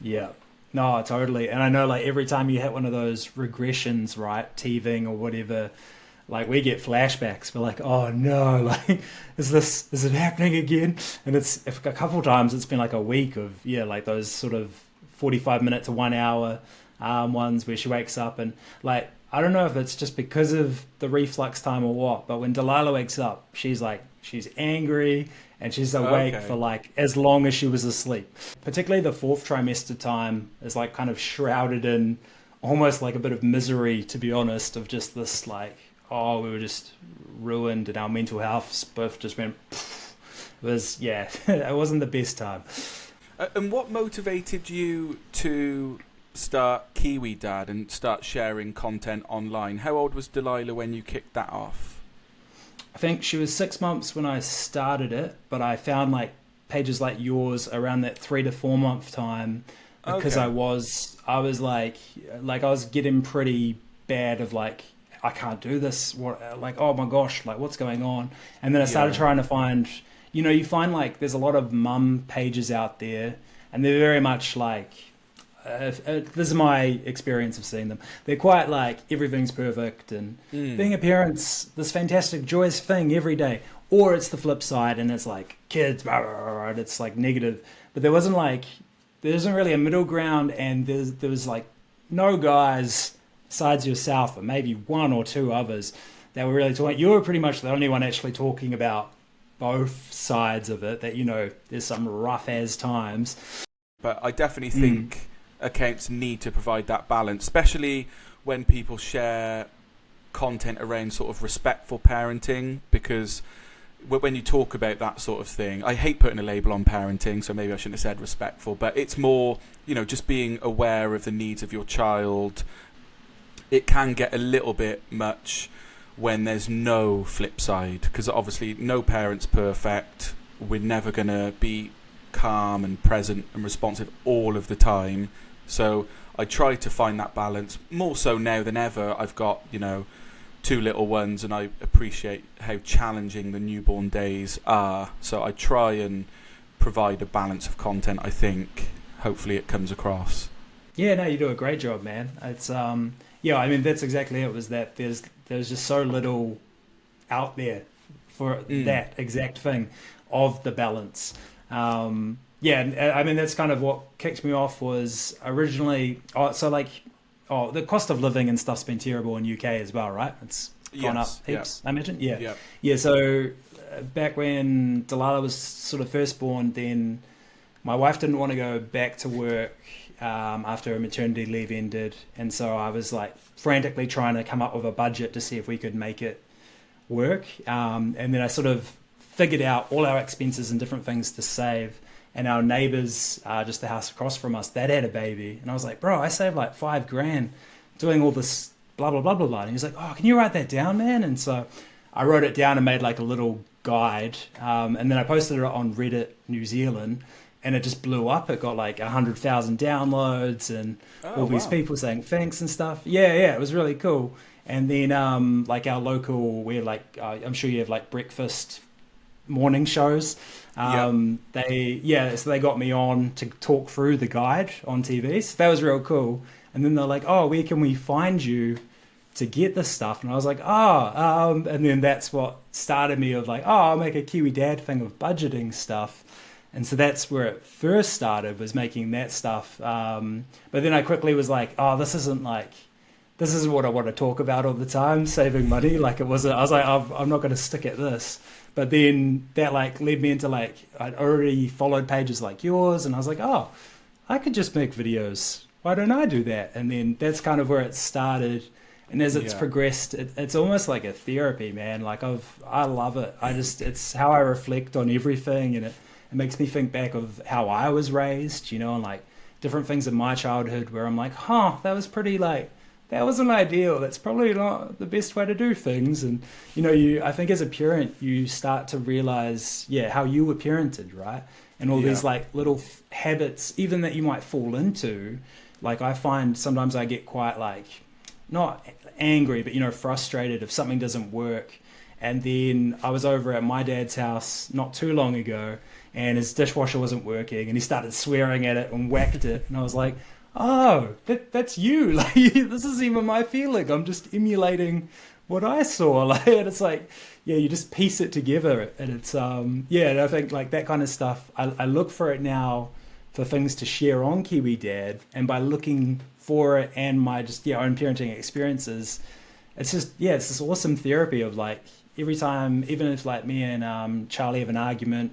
Yeah. No, totally. And I know, like, every time you hit one of those regressions, right, teething or whatever, like, we get flashbacks. We're like, oh no, like, is it happening again? And it's, if a couple of times it's been like a week of, like those sort of 45-minute to 1 hour ones where she wakes up, and like, I don't know if it's just because of the reflux time or what, but when Delilah wakes up, she's angry, and she's awake for like as long as she was asleep. Particularly the 4th trimester time is like kind of shrouded in almost like a bit of misery, to be honest, of just this like, we were just ruined, and our mental health both just went, it was, it wasn't the best time. And what motivated you to start KiwiDad and start sharing content online? How old was Delilah when you kicked that off? I think she was 6 months when I started it, but I found like pages like yours around that 3 to 4 month time, because I was like I was getting pretty bad of like, I can't do this. What, like, oh my gosh, like what's going on? And then I started trying to find, you find like there's a lot of mum pages out there, and they're very much like, this is my experience of seeing them. They're quite like, everything's perfect, and being a parent's this fantastic, joyous thing every day. Or it's the flip side, and it's like kids, and it's like negative. But there isn't really a middle ground, and there was like no guys besides yourself, and maybe 1 or 2 others that were really talking. You were pretty much the only one actually talking about both sides of it, that, there's some rough as times. But I definitely think accounts need to provide that balance, especially when people share content around sort of respectful parenting, because when you talk about that sort of thing, I hate putting a label on parenting, so maybe I shouldn't have said respectful, but it's more, just being aware of the needs of your child. It can get a little bit much when there's no flip side, because obviously no parent's perfect. We're never going to be calm and present and responsive all of the time. So I try to find that balance, more so now than ever. I've got, 2 little ones, and I appreciate how challenging the newborn days are. So I try and provide a balance of content, I think. Hopefully it comes across. Yeah, no, you do a great job, man. It's I mean, that's exactly it. Was that there's just so little out there for that exact thing of the balance. And I mean, that's kind of what kicked me off. Was originally the cost of living and stuff's been terrible in UK as well, right? It's gone up heaps, I imagine. Yeah. So back when Delilah was sort of first born, then my wife didn't want to go back to work after her maternity leave ended, and so I was like frantically trying to come up with a budget to see if we could make it work. And then I sort of figured out all our expenses and different things to save. And our neighbors, just the house across from us, that had a baby, and I was like, bro, I saved like $5,000 doing all this blah blah blah blah blah. And he's like, oh, can you write that down, man? And so I wrote it down and made like a little guide, and then I posted it on Reddit New Zealand, and it just blew up. It got like 100,000 downloads and all these people saying thanks and stuff. Yeah, it was really cool. And then like our local, we're like, I'm sure you have like breakfast morning shows. So they got me on to talk through the guide on TV. So that was real cool. And then they're like, oh, where can we find you to get this stuff? And I was like, and then that's what started me of like, I'll make a KiwiDad thing of budgeting stuff. And so that's where it first started, was making that stuff. But then I quickly was like, this isn't what I want to talk about all the time, saving money. Like it wasn't, I was like, I'm not going to stick at this. But then that like led me into like, I'd already followed pages like yours, and I was like, I could just make videos. Why don't I do that? And then that's kind of where it started. And as it's progressed, it's almost like a therapy, man. Like I love it. It's how I reflect on everything, and it makes me think back of how I was raised, and like different things in my childhood where I'm like, that was pretty like, that wasn't ideal. That's probably not the best way to do things. And, I think as a parent, you start to realize, how you were parented, right? And all these like little habits, even that you might fall into. Like I find sometimes I get quite like, not angry, but, frustrated if something doesn't work. And then I was over at my dad's house not too long ago, and his dishwasher wasn't working, and he started swearing at it and whacked it. And I was like, that's you. Like, this is even my feeling. I'm just emulating what I saw. Like, and it's like, you just piece it together. And it's, and I think like that kind of stuff, I look for it now for things to share on KiwiDad. And by looking for it and my just, own parenting experiences, it's just, it's this awesome therapy of like, every time, even if like me and Charlie have an argument,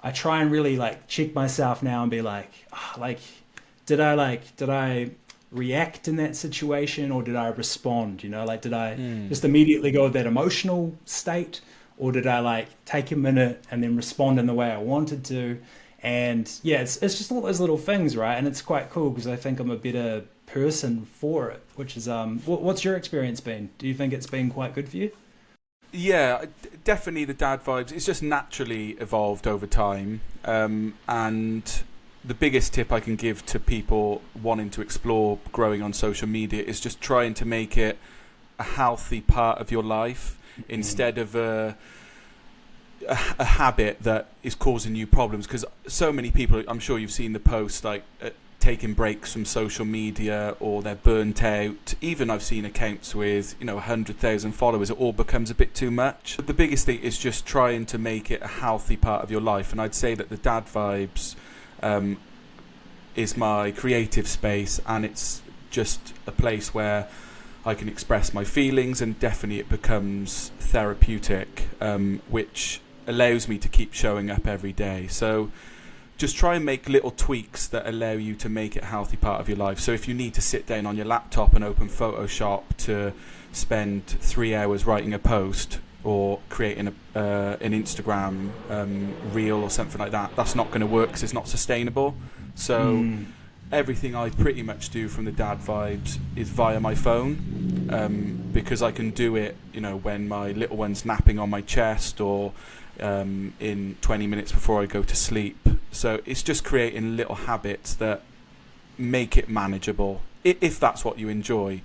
I try and really like check myself now and be like, did I react in that situation, or did I respond? Like, did I just immediately go with that emotional state, or did I like take a minute and then respond in the way I wanted to? And it's just all those little things, right? And it's quite cool because I think I'm a better person for it, which is what's your experience been? Do you think it's been quite good for you? Yeah, definitely the dad vibes. It's just naturally evolved over time. And the biggest tip I can give to people wanting to explore growing on social media is just trying to make it a healthy part of your life instead of a habit that is causing you problems. Because so many people, I'm sure you've seen the posts like taking breaks from social media, or they're burnt out. Even I've seen accounts with 100,000 followers. It all becomes a bit too much. But the biggest thing is just trying to make it a healthy part of your life. And I'd say that the dad vibes is my creative space, and it's just a place where I can express my feelings, and definitely it becomes therapeutic, which allows me to keep showing up every day. So just try and make little tweaks that allow you to make it a healthy part of your life. So if you need to sit down on your laptop and open Photoshop to spend 3 hours writing a post or creating an Instagram reel or something like that, that's not going to work because it's not sustainable. So everything I pretty much do from the dad vibes is via my phone, because I can do it, when my little one's napping on my chest, or in 20 minutes before I go to sleep. So it's just creating little habits that make it manageable, if that's what you enjoy.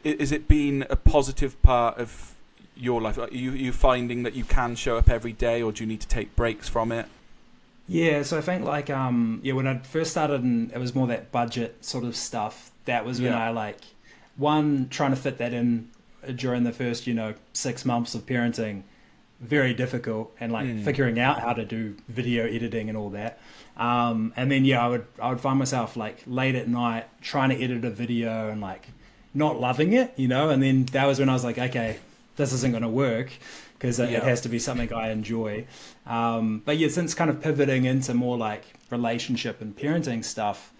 Is it been a positive part of your life? Are you finding that you can show up every day, or do you need to take breaks from it? Yeah, so I think like when I first started, and it was more that budget sort of stuff, that was when I trying to fit that in during the first 6 months of parenting, very difficult, and figuring out how to do video editing and all that. And then I would find myself like late at night trying to edit a video and like not loving it, and then that was when I was like, okay, this isn't going to work because it has to be something I enjoy. But yeah, since kind of pivoting into more like relationship and parenting stuff,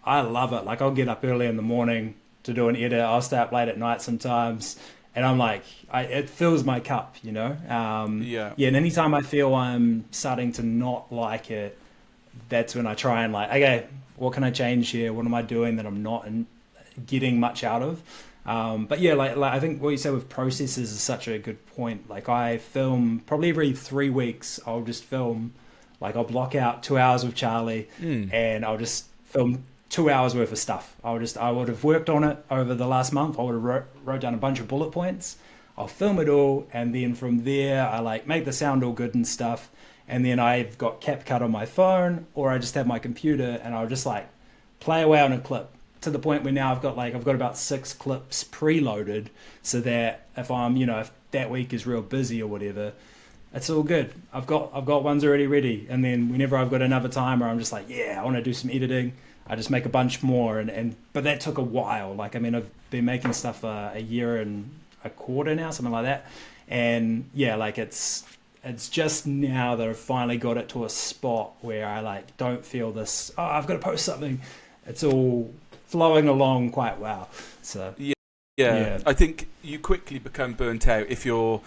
I love it. Like I'll get up early in the morning to do an edit. I'll stay up late at night sometimes. And I'm like, it fills my cup, you know? Yeah, and anytime I feel I'm starting to not like it, that's when I try and like, okay, what can I change here? What am I doing that I'm not getting much out of? But yeah, like I think what you said with processes is such a good point. Like I film probably every 3 weeks, I'll just film, like I'll block out 2 hours with Charlie and I'll just film 2 hours worth of stuff. I would have worked on it over the last month. I would have wrote down a bunch of bullet points. I'll film it all, and then from there I like make the sound all good and stuff. And then I've got CapCut on my phone, or I just have my computer, and I'll just like play away on a clip to the point where now I've got about 6 clips preloaded, so that if if that week is real busy or whatever, it's all good. I've got ones already ready, and then whenever I've got another time where I'm just like, yeah, I want to do some editing, I just make a bunch more, but that took a while. Like, I mean, I've been making stuff a year and a quarter now, something like that. And yeah, like it's just now that I've finally got it to a spot where I like don't feel this, oh, I've got to post something. It's all flowing along quite well. So yeah. I think you quickly become burnt out if you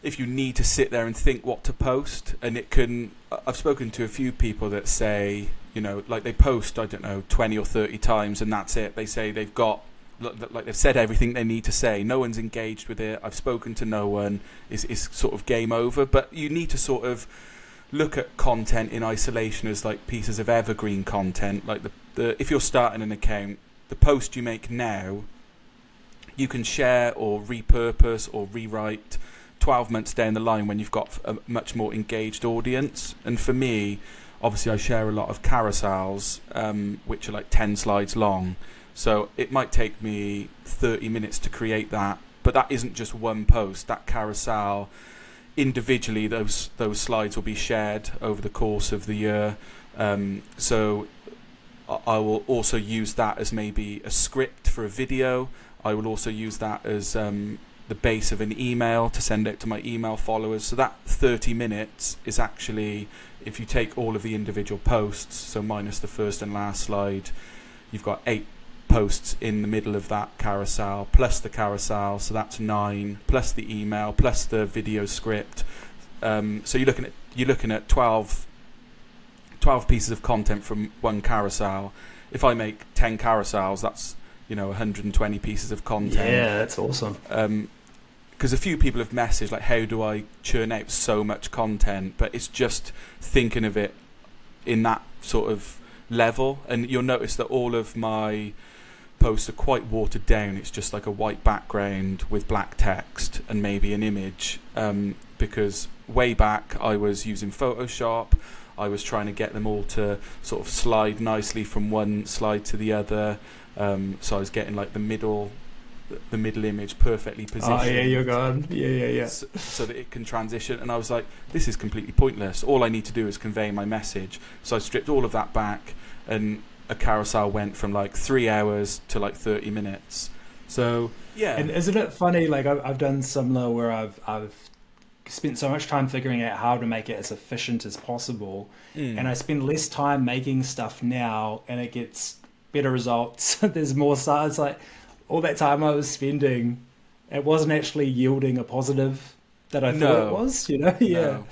need to sit there and think what to post. And I've spoken to a few people that say, like they post, I don't know, 20 or 30 times and that's it. They say they've said everything they need to say. No one's engaged with it. I've spoken to no one. It's sort of game over. But you need to sort of look at content in isolation as like pieces of evergreen content. Like if you're starting an account, the post you make now, you can share or repurpose or rewrite 12 months down the line when you've got a much more engaged audience. And for me, obviously I share a lot of carousels, which are like 10 slides long. So it might take me 30 minutes to create that, but that isn't just one post. That carousel, individually, those slides will be shared over the course of the year. So I will also use that as maybe a script for a video. I will also use that as the base of an email to send out to my email followers. So that 30 minutes is actually, if you take all of the individual posts, so minus the first and last slide, you've got 8 posts in the middle of that carousel, plus the carousel, so that's 9, plus the email, plus the video script. So you're looking at 12 pieces of content from one carousel. If I make 10 carousels, that's 120 pieces of content. Yeah, that's awesome. Because a few people have messaged like, how do I churn out so much content? But it's just thinking of it in that sort of level, and you'll notice that all of my posts are quite watered down. It's just like a white background with black text and maybe an image, because way back I was using Photoshop. I was trying to get them all to sort of slide nicely from one slide to the other. So I was getting like the middle image perfectly positioned. Oh yeah, you're gone. Yeah. So that it can transition. And I was like, this is completely pointless. All I need to do is convey my message. So I stripped all of that back, and a carousel went from like 3 hours to like 30 minutes. So yeah. And isn't it funny? Like I've done similar where I've spent so much time figuring out how to make it as efficient as possible, and I spend less time making stuff now, and it gets better results. There's more stuff. It's like all that time I was spending, it wasn't actually yielding a positive that I thought it was. No.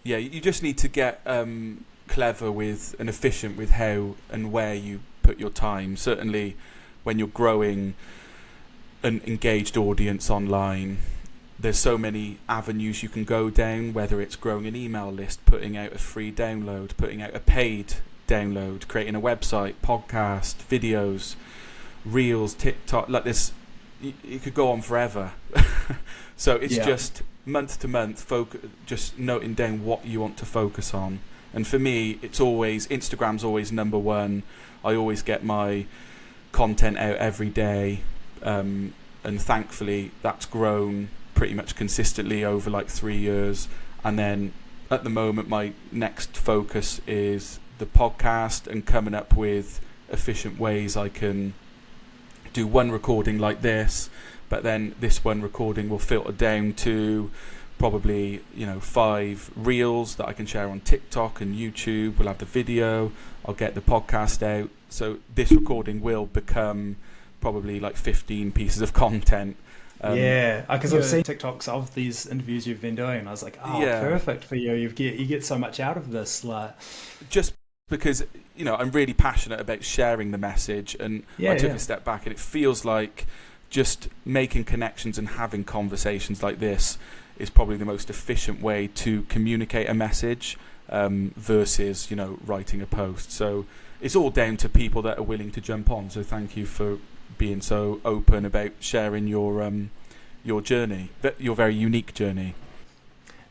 Yeah, you just need to get clever with and efficient with how and where you put your time. Certainly when you're growing an engaged audience online, there's so many avenues you can go down, whether it's growing an email list, putting out a free download, putting out a paid download, creating a website, podcast, videos, reels, TikTok, like this. You could go on forever. So it's just month to month, just noting down what you want to focus on. And for me, it's always, Instagram's always number one. I always get my content out every day, and thankfully that's grown pretty much consistently over like 3 years. And then at the moment my next focus is the podcast and coming up with efficient ways I can do one recording like this, but then this one recording will filter down to probably 5 reels that I can share on TikTok and YouTube. We'll have the video, I'll get the podcast out, so this recording will become probably like 15 pieces of content. Because I've seen TikToks of these interviews you've been doing, and I was like, perfect for you. You get so much out of this, like just because I'm really passionate about sharing the message, and I took a step back, and it feels like just making connections and having conversations like this is probably the most efficient way to communicate a message versus writing a post. So it's all down to people that are willing to jump on. So thank you for being so open about sharing your journey, your very unique journey.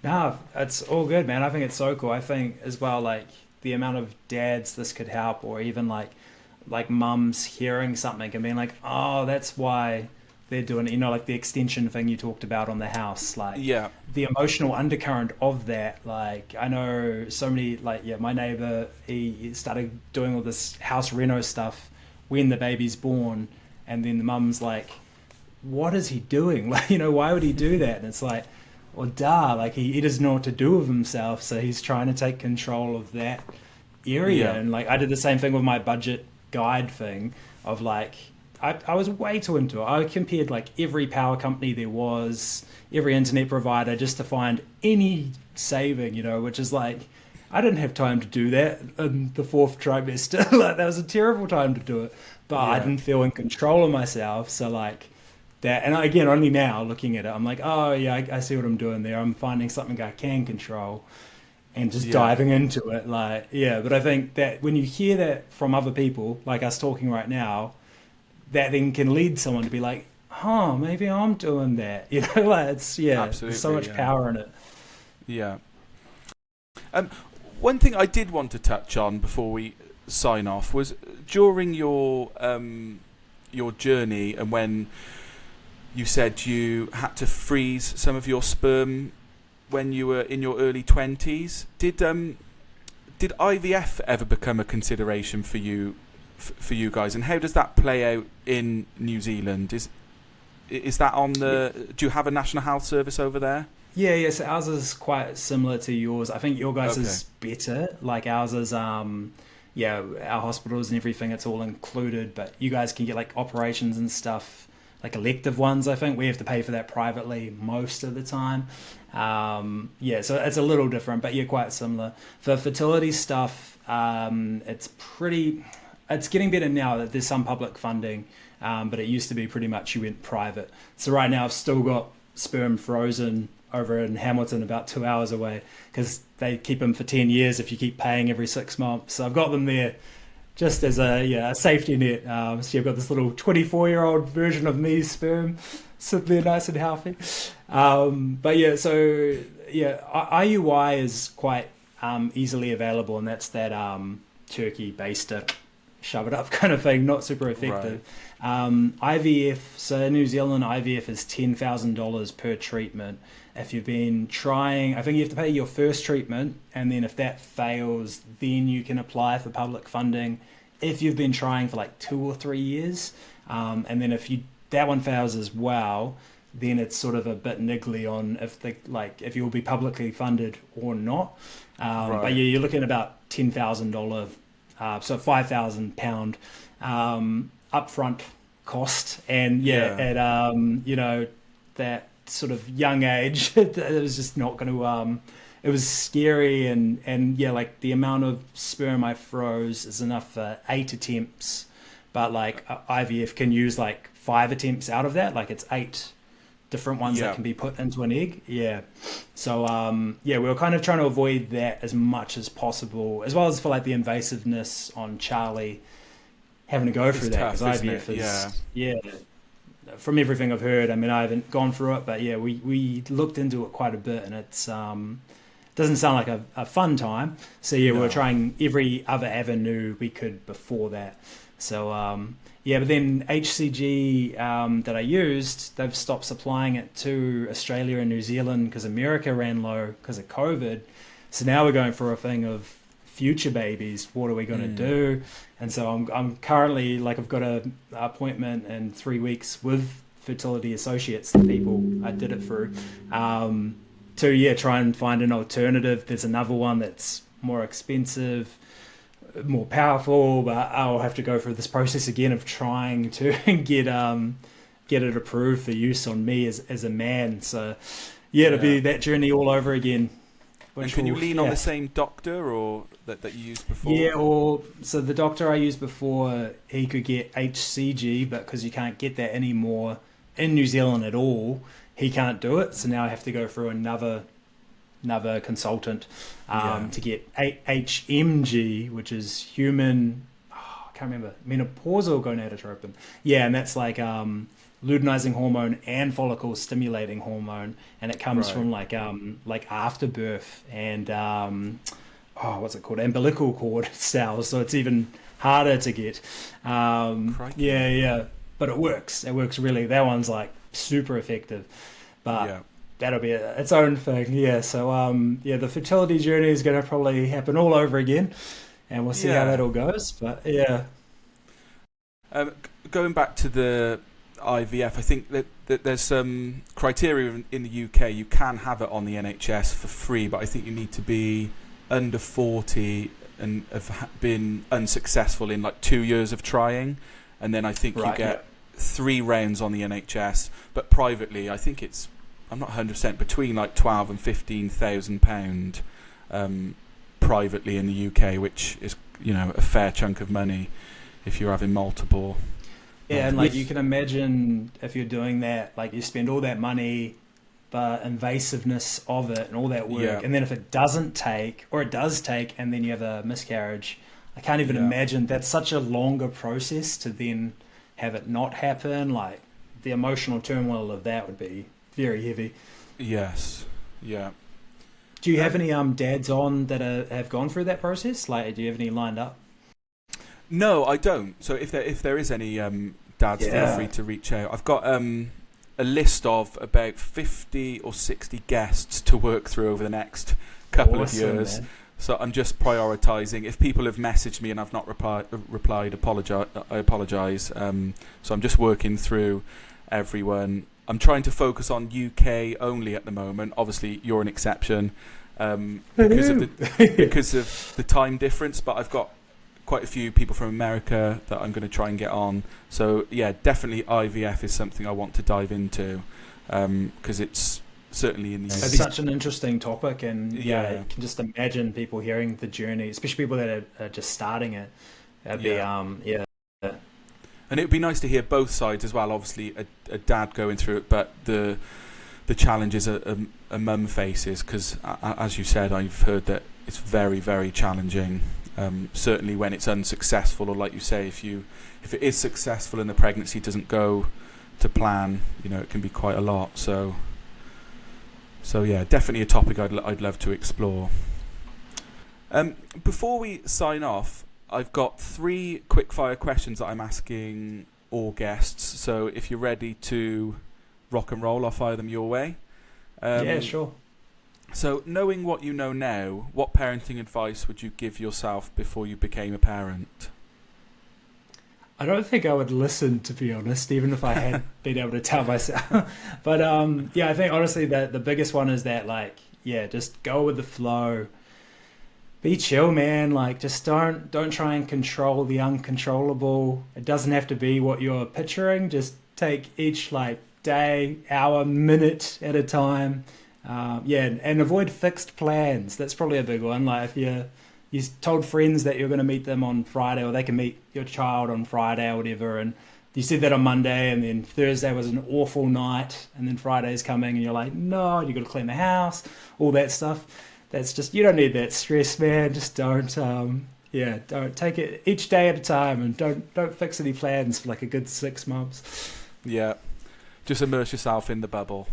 No, it's all good, man. I think it's so cool. I think as well, like the amount of dads this could help, or even like mums hearing something and being like, oh, that's why they're doing it. Like the extension thing you talked about on the house, like the emotional undercurrent of that. Like I know so many, my neighbor, he started doing all this house reno stuff when the baby's born. And then the mum's like, what is he doing? Like, why would he do that? And it's like, well, like he doesn't know what to do with himself. So he's trying to take control of that area. Yeah. And like, I did the same thing with my budget guide thing of like, I was way too into it. I compared like every power company there was, every internet provider, just to find any saving, which is like, I didn't have time to do that in the 4th trimester. Like that was a terrible time to do it. But I didn't feel in control of myself. So like that, and again, only now looking at it, I'm like, oh yeah, I see what I'm doing there. I'm finding something I can control and just diving into it. Like, but I think that when you hear that from other people, like us talking right now, that then can lead someone to be like, oh, maybe I'm doing that. Like it's, absolutely, there's so much power in it. Yeah. One thing I did want to touch on before we sign off was during your journey, and when you said you had to freeze some of your sperm when you were in your early 20s. Did IVF ever become a consideration for you guys, and how does that play out in New Zealand? Is that on the? Do you have a National Health Service over there? Yeah. So ours is quite similar to yours. I think your guys is better. Like ours is, our hospitals and everything, it's all included. But you guys can get like operations and stuff, like elective ones. I think we have to pay for that privately most of the time. So it's a little different, but quite similar. For fertility stuff, it's getting better now that there's some public funding, but it used to be pretty much you went private. So right now I've still got sperm frozen over in Hamilton, about 2 hours away, because they keep them for 10 years if you keep paying every 6 months. So I've got them there just as a safety net. So you've got this little 24-year-old version of me sperm sitting there nice and healthy. IUI is quite easily available, and that's that turkey baster, shove it up kind of thing, not super effective. Right. IVF, so in New Zealand, IVF is $10,000 per treatment. If you've been trying, I think you have to pay your first treatment, and then if that fails, then you can apply for public funding. If you've been trying for like 2 or 3 years, and then if that one fails as well, then it's sort of a bit niggly on if you'll be publicly funded or not. Right. But you're looking at about $10,000, so £5,000 upfront cost, and at that sort of young age, it was just not going to. It was scary, and like the amount of sperm I froze is enough for 8 attempts, but like IVF can use like 5 attempts out of that. Like it's 8 different ones that can be put into an egg. So we were kind of trying to avoid that as much as possible, as well as for like the invasiveness on Charlie having to go through that, because IVF is from everything I've heard. I mean, I haven't gone through it, but we looked into it quite a bit, and it's doesn't sound like a fun time. So we were trying every other avenue we could before that. So but then HCG that I used, they've stopped supplying it to Australia and New Zealand because America ran low because of COVID. So now we're going for a thing of future babies, what are we going to do? And so I'm currently, like, I've got an appointment in 3 weeks with Fertility Associates, the people I did it through, to try and find an alternative. There's another one that's more expensive, more powerful, but I'll have to go through this process again of trying to get it approved for use on me as a man. So it'll be that journey all over again. And can you lean on the same doctor or that you used before? Yeah, so the doctor I used before, he could get HCG, but because you can't get that anymore in New Zealand at all, he can't do it. So now I have to go through another consultant to get HMG, which is human, I can't remember, menopausal gonadotropin. Yeah, and that's like luteinizing hormone and follicle stimulating hormone, and it comes from like afterbirth and what's it called, umbilical cord cells, so it's even harder to get. But it works really. That one's like super effective, but that'll be its own thing. So the fertility journey is going to probably happen all over again, and we'll see how that all goes. But going back to the IVF, I think that there's some criteria in the UK. You can have it on the NHS for free, but I think you need to be under 40 and have been unsuccessful in like 2 years of trying, and then I think you get 3 rounds on the NHS. But privately, I think it's, I'm not 100%, between like £12,000 and £15,000 privately in the UK, which is, you know, a fair chunk of money if you're having multiple. Yeah, and like you can imagine if you're doing that, like you spend all that money, the invasiveness of it and all that work, and then if it doesn't take, or it does take, and then you have a miscarriage, I can't even imagine. That's such a longer process to then have it not happen. Like the emotional turmoil of that would be very heavy. Yes. Yeah. Do you have any dads on that have gone through that process? Like, do you have any lined up? No, I don't. So if there is any dads, feel free to reach out. I've got a list of about 50 or 60 guests to work through over the next couple of years. Man. So I'm just prioritising. If people have messaged me and I've not replied, I apologise. So I'm just working through everyone. I'm trying to focus on UK only at the moment. Obviously, you're an exception because of the time difference. But I've got quite a few people from America that I'm going to try and get on. So yeah, definitely IVF is something I want to dive into because it's certainly in the. It's such an interesting topic, and you can just imagine people hearing the journey, especially people that are just starting it. That'd be And it would be nice to hear both sides as well. Obviously, a dad going through it, but the challenges a mum faces, because as you said, I've heard that it's very, very challenging. Certainly when it's unsuccessful, or like you say, if it is successful and the pregnancy doesn't go to plan, you know, it can be quite a lot. So yeah, definitely a topic I'd love to explore. Before we sign off, I've got 3 quickfire questions that I'm asking all guests. So if you're ready to rock and roll, I'll fire them your way. Yeah, sure. So, knowing what you know now, what parenting advice would you give yourself before you became a parent? I don't think I would listen, to be honest, even if I had been able to tell myself. But I think honestly that the biggest one is that, like, just go with the flow. Be chill, man. Like, just don't try and control the uncontrollable. It doesn't have to be what you're picturing. Just take each like day, hour, minute at a time. And avoid fixed plans. That's probably a big one. Like if you told friends that you're going to meet them on Friday, or they can meet your child on Friday or whatever, and you said that on Monday, and then Thursday was an awful night, and then Friday's coming, and you're like, no, you got to clean the house, all that stuff. That's just, you don't need that stress, man. Just don't take it each day at a time, and don't fix any plans for like a good 6 months. Yeah, just immerse yourself in the bubble.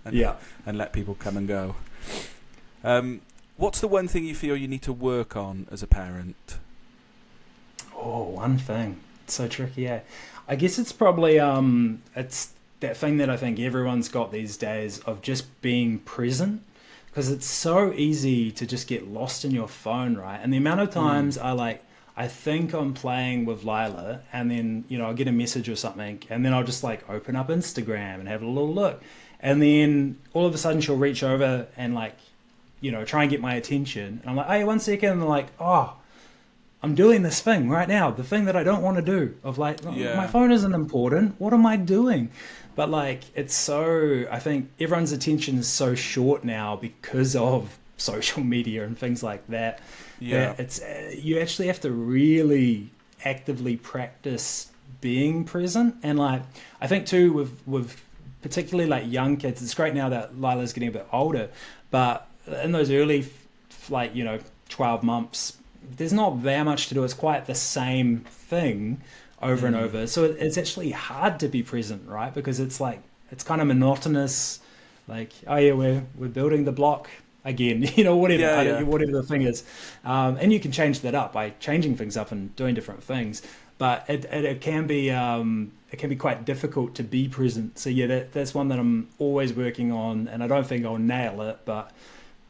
And let people come and go. What's the one thing you feel you need to work on as a parent? Oh, one thing. It's so tricky, I guess it's probably it's that thing that I think everyone's got these days of just being present. because it's so easy to just get lost in your phone, right? And the amount of times I think I'm playing with Lila, and then, I'll get a message or something, and then I'll just like open up Instagram and have a little look. And then all of a sudden she'll reach over and like, try and get my attention. And I'm like, hey, 1 second. And they're like, oh, I'm doing this thing right now, the thing that I don't want to do, of like, my phone isn't important. What am I doing? But like, it's so, I think everyone's attention is so short now because of social media and things like that. Yeah. It's, you actually have to really actively practice being present. And like, I think too, with particularly like young kids, it's great now that Lila's getting a bit older, but in those early, 12 months, there's not that much to do. It's quite the same thing over and over. So it's actually hard to be present, right? Because it's like, it's kind of monotonous. Like, oh yeah, we're building the block again, whatever, whatever the thing is. And you can change that up by changing things up and doing different things. But it can be quite difficult to be present. So yeah, that's one that I'm always working on, and I don't think I'll nail it, but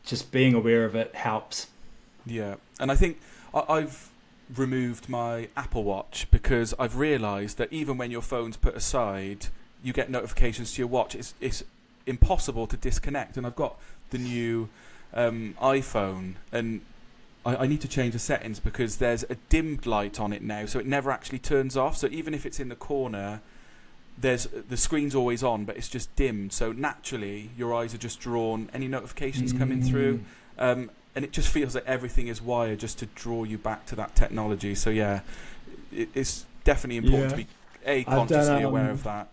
just being aware of it helps. Yeah, and I think I've removed my Apple Watch because I've realised that even when your phone's put aside, you get notifications to your watch. It's impossible to disconnect. And I've got the new iPhone, and I need to change the settings because there's a dimmed light on it now, so it never actually turns off. So even if it's in the corner, the screen's always on, but it's just dimmed. So naturally, your eyes are just drawn. Any notifications coming through. And it just feels like everything is wired just to draw you back to that technology. So yeah, it's definitely important to be consciously aware of that.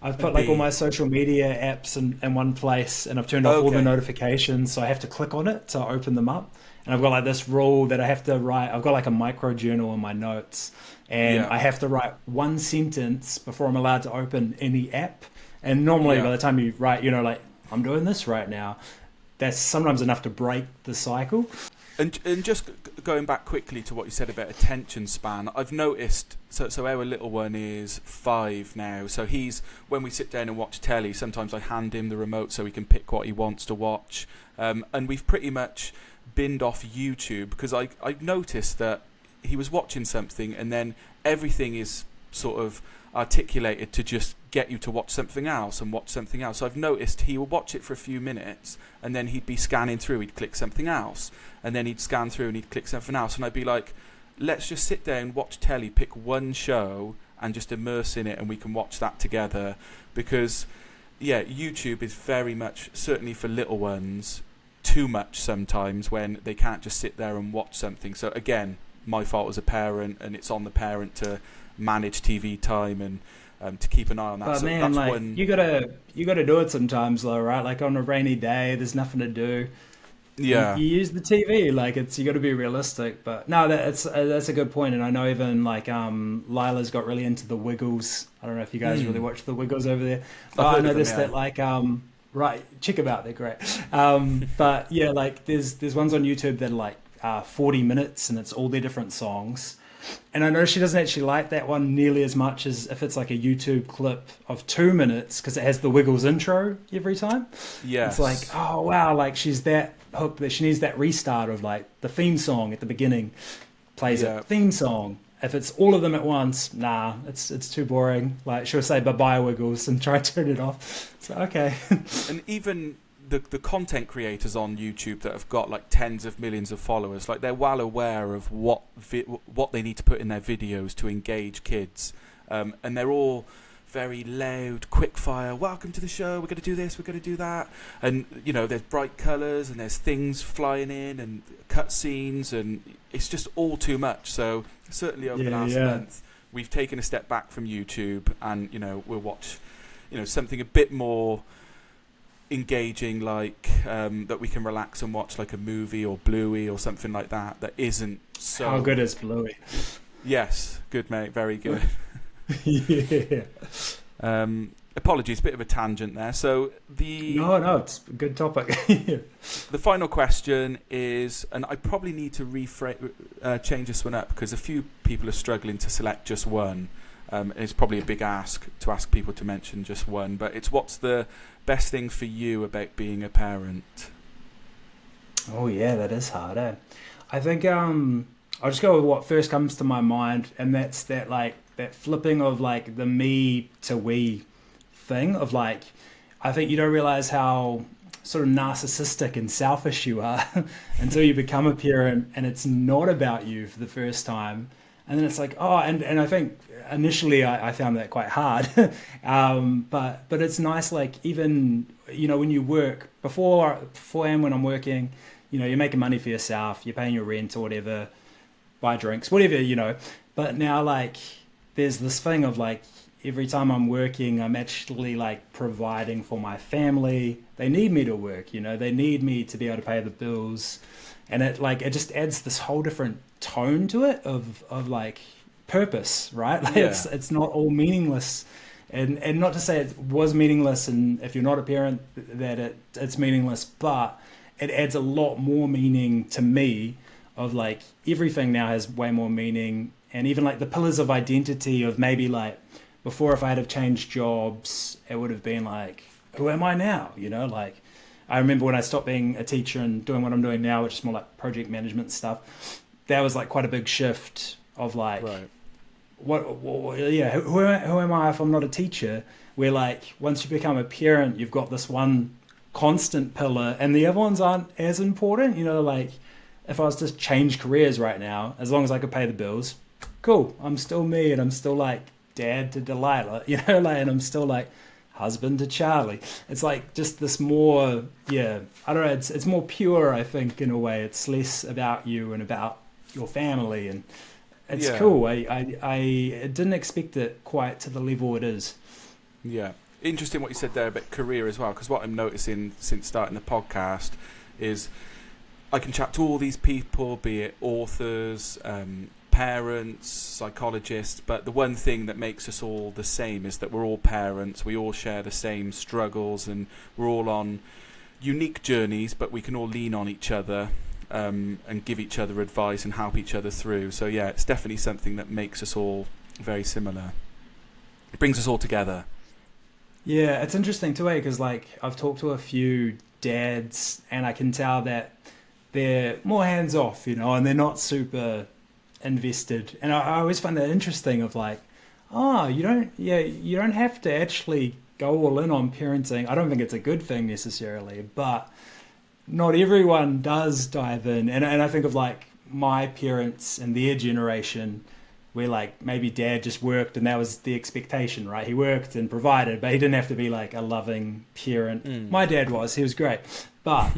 I've put like all my social media apps in one place, and I've turned off all the notifications, so I have to click on it to open them up. And I've got like this rule that I have to write. I've got like a micro journal in my notes, and I have to write one sentence before I'm allowed to open any app. And normally by the time you write, like, I'm doing this right now, that's sometimes enough to break the cycle. And just going back quickly to what you said about attention span, I've noticed, so our little one is 5 now, so when we sit down and watch telly, sometimes I hand him the remote so he can pick what he wants to watch. And we've pretty much binned off YouTube because I noticed that he was watching something and then everything is sort of articulated to just get you to watch something else and watch something else. So I've noticed he will watch it for a few minutes and then he'd be scanning through, he'd click something else, and then he'd scan through and he'd click something else, and I'd be like, let's just sit down, watch telly, pick one show and just immerse in it, and we can watch that together. Because YouTube is very much, certainly for little ones, too much sometimes when they can't just sit there and watch something. So again, my fault as a parent, and it's on the parent to manage TV time and to keep an eye on that. But so man, that's like, you gotta do it sometimes though, right? Like on a rainy day, there's nothing to do. Yeah, you use the TV. Like, you got to be realistic. But no, that's a good point. And I know even like Lila's got really into the Wiggles. I don't know if you guys really watch the Wiggles over there. I noticed that like right, check them out. They're great. But yeah, like there's ones on YouTube that are like 40 minutes, and it's all their different songs. And I know she doesn't actually like that one nearly as much as if it's like a YouTube clip of 2 minutes, because it has the Wiggles intro every time. Yeah, it's like, oh wow, like she's that hooked that she needs that restart of like the theme song at the beginning plays a theme song. If it's all of them at once, nah, it's too boring. Like, she'll say bye-bye Wiggles and try to turn it off. So okay. And even the content creators on YouTube that have got like tens of millions of followers, like, they're well aware of what they need to put in their videos to engage kids, and they're all very loud, quick fire, welcome to the show, we're going to do this, we're going to do that, and there's bright colours and there's things flying in and cut scenes, and it's just all too much. So certainly over the last month we've taken a step back from YouTube, and we'll watch something a bit more engaging, like that we can relax and watch, like a movie or Bluey or something like that isn't so... How good is Bluey? Yes, good mate, very good. Yeah. Apologies, bit of a tangent there. So no, it's a good topic. The final question is, and I probably need to change this one up because a few people are struggling to select just one. It's probably a big ask to ask people to mention just one, but it's, what's the best thing for you about being a parent? Oh yeah, that is hard. Eh? I think I'll just go with what first comes to my mind, and that's that like that flipping of like the me to we thing of like I think you don't realize how sort of narcissistic and selfish you are until you become a parent and it's not about you for the first time. And then it's like, oh, and I think initially I found that quite hard. But it's nice, like even, when you work before and when I'm working, you're making money for yourself, you're paying your rent or whatever, buy drinks, whatever. But now like there's this thing of like every time I'm working, I'm actually like providing for my family. They need me to work, they need me to be able to pay the bills. And it just adds this whole different tone to it of like purpose, right? Like Yeah. it's not all meaningless. And not to say it was meaningless and if you're not a parent that it's meaningless, but it adds a lot more meaning to me of like everything now has way more meaning. And even like the pillars of identity of maybe like before if I had have changed jobs, it would have been like, who am I now? Like I remember when I stopped being a teacher and doing what I'm doing now, which is more like project management stuff, that was like quite a big shift of like, Right. who am I if I'm not a teacher? Where like once you become a parent, you've got this one constant pillar and the other ones aren't as important. Like if I was to change careers right now, as long as I could pay the bills, cool. I'm still me and I'm still like dad to Delilah, like, and I'm still like husband to Charlie. It's like just this more, I don't know, it's more pure, I think, in a way. It's less about you and about your family, and it's Yeah. cool. I didn't expect it quite to the level it is. Yeah. Interesting what you said there about career as well, because what I'm noticing since starting the podcast is I can chat to all these people, be it authors, parents, psychologists, but the one thing that makes us all the same is that we're all parents, we all share the same struggles, and we're all on unique journeys, but we can all lean on each other and give each other advice and help each other through. So yeah, it's definitely something that makes us all very similar. It brings us all together. Yeah, it's interesting too, because like I've talked to a few dads, and I can tell that they're more hands off, and they're not super invested. And I always find that interesting of like, oh, you don't have to actually go all in on parenting. I don't think it's a good thing necessarily, but not everyone does dive in. And I think of like my parents and their generation where like maybe dad just worked and that was the expectation, right? He worked and provided, but he didn't have to be like a loving parent. My dad he was great, but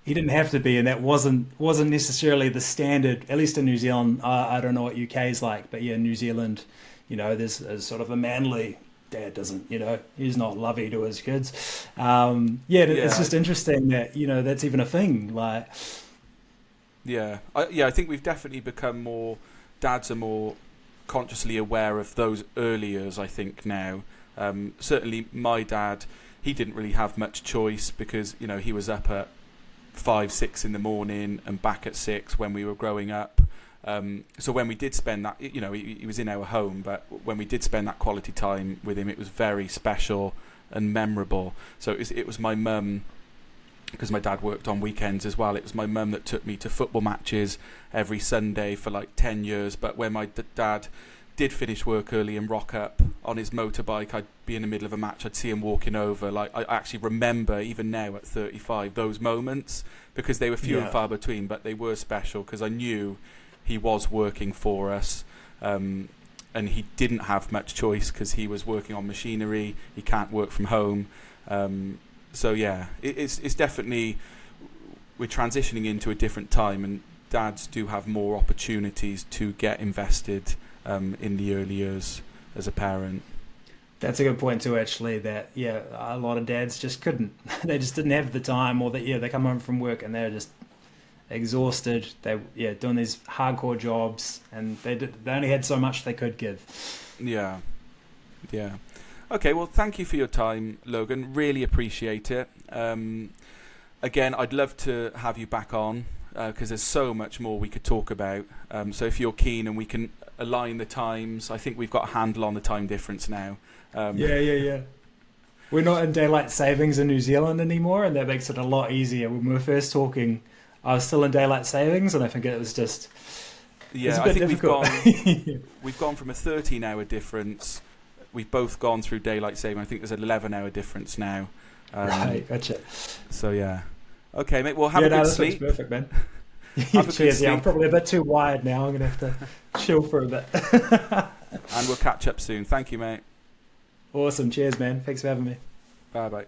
he didn't have to be, and that wasn't necessarily the standard, at least in New Zealand. I don't know what UK is like, but yeah, New Zealand, there's a sort of a manly dad doesn't, he's not lovey to his kids. It's just interesting that, that's even a thing. Like, I think we've definitely become more, dads are more consciously aware of those early years, I think, now. Certainly my dad, he didn't really have much choice because, he was up at 5, 6 in the morning and back at 6 when we were growing up. So when we did spend that, he was in our home, but when we did spend that quality time with him, it was very special and memorable. So it was my mum, because my dad worked on weekends as well, it was my mum that took me to football matches every Sunday for like 10 years. But when my dad did finish work early and rock up on his motorbike, I'd be in the middle of a match, I'd see him walking over. Like I actually remember, even now at 35, those moments, because they were few and far between, but they were special because I knew he was working for us, and he didn't have much choice because he was working on machinery. He can't work from home. So yeah, it's definitely, we're transitioning into a different time, and dads do have more opportunities to get invested in the early years as a parent. that's a good point too, actually, that, a lot of dads just couldn't. They just didn't have the time, or that, they come home from work and they're just exhausted. They, doing these hardcore jobs, and they only had so much they could give. Yeah. Okay, well, thank you for your time, Logan. Really appreciate it. Again, I'd love to have you back on because there's so much more we could talk about. So if you're keen and we can align the times, I think we've got a handle on the time difference now. Yeah. We're not in daylight savings in New Zealand anymore, and that makes it a lot easier. When we were first talking, I was still in daylight savings, and I think it was just Yeah, I think we've gone from a 13-hour difference. We've both gone through daylight saving. I think there's an 11-hour difference now. Right, gotcha. So yeah, okay, mate. Well, have a good sleep. Perfect, man. Cheers. Yeah, I'm probably a bit too wired now. I'm gonna have to chill for a bit. And we'll catch up soon. Thank you, mate. Awesome. Cheers, man. Thanks for having me. Bye bye.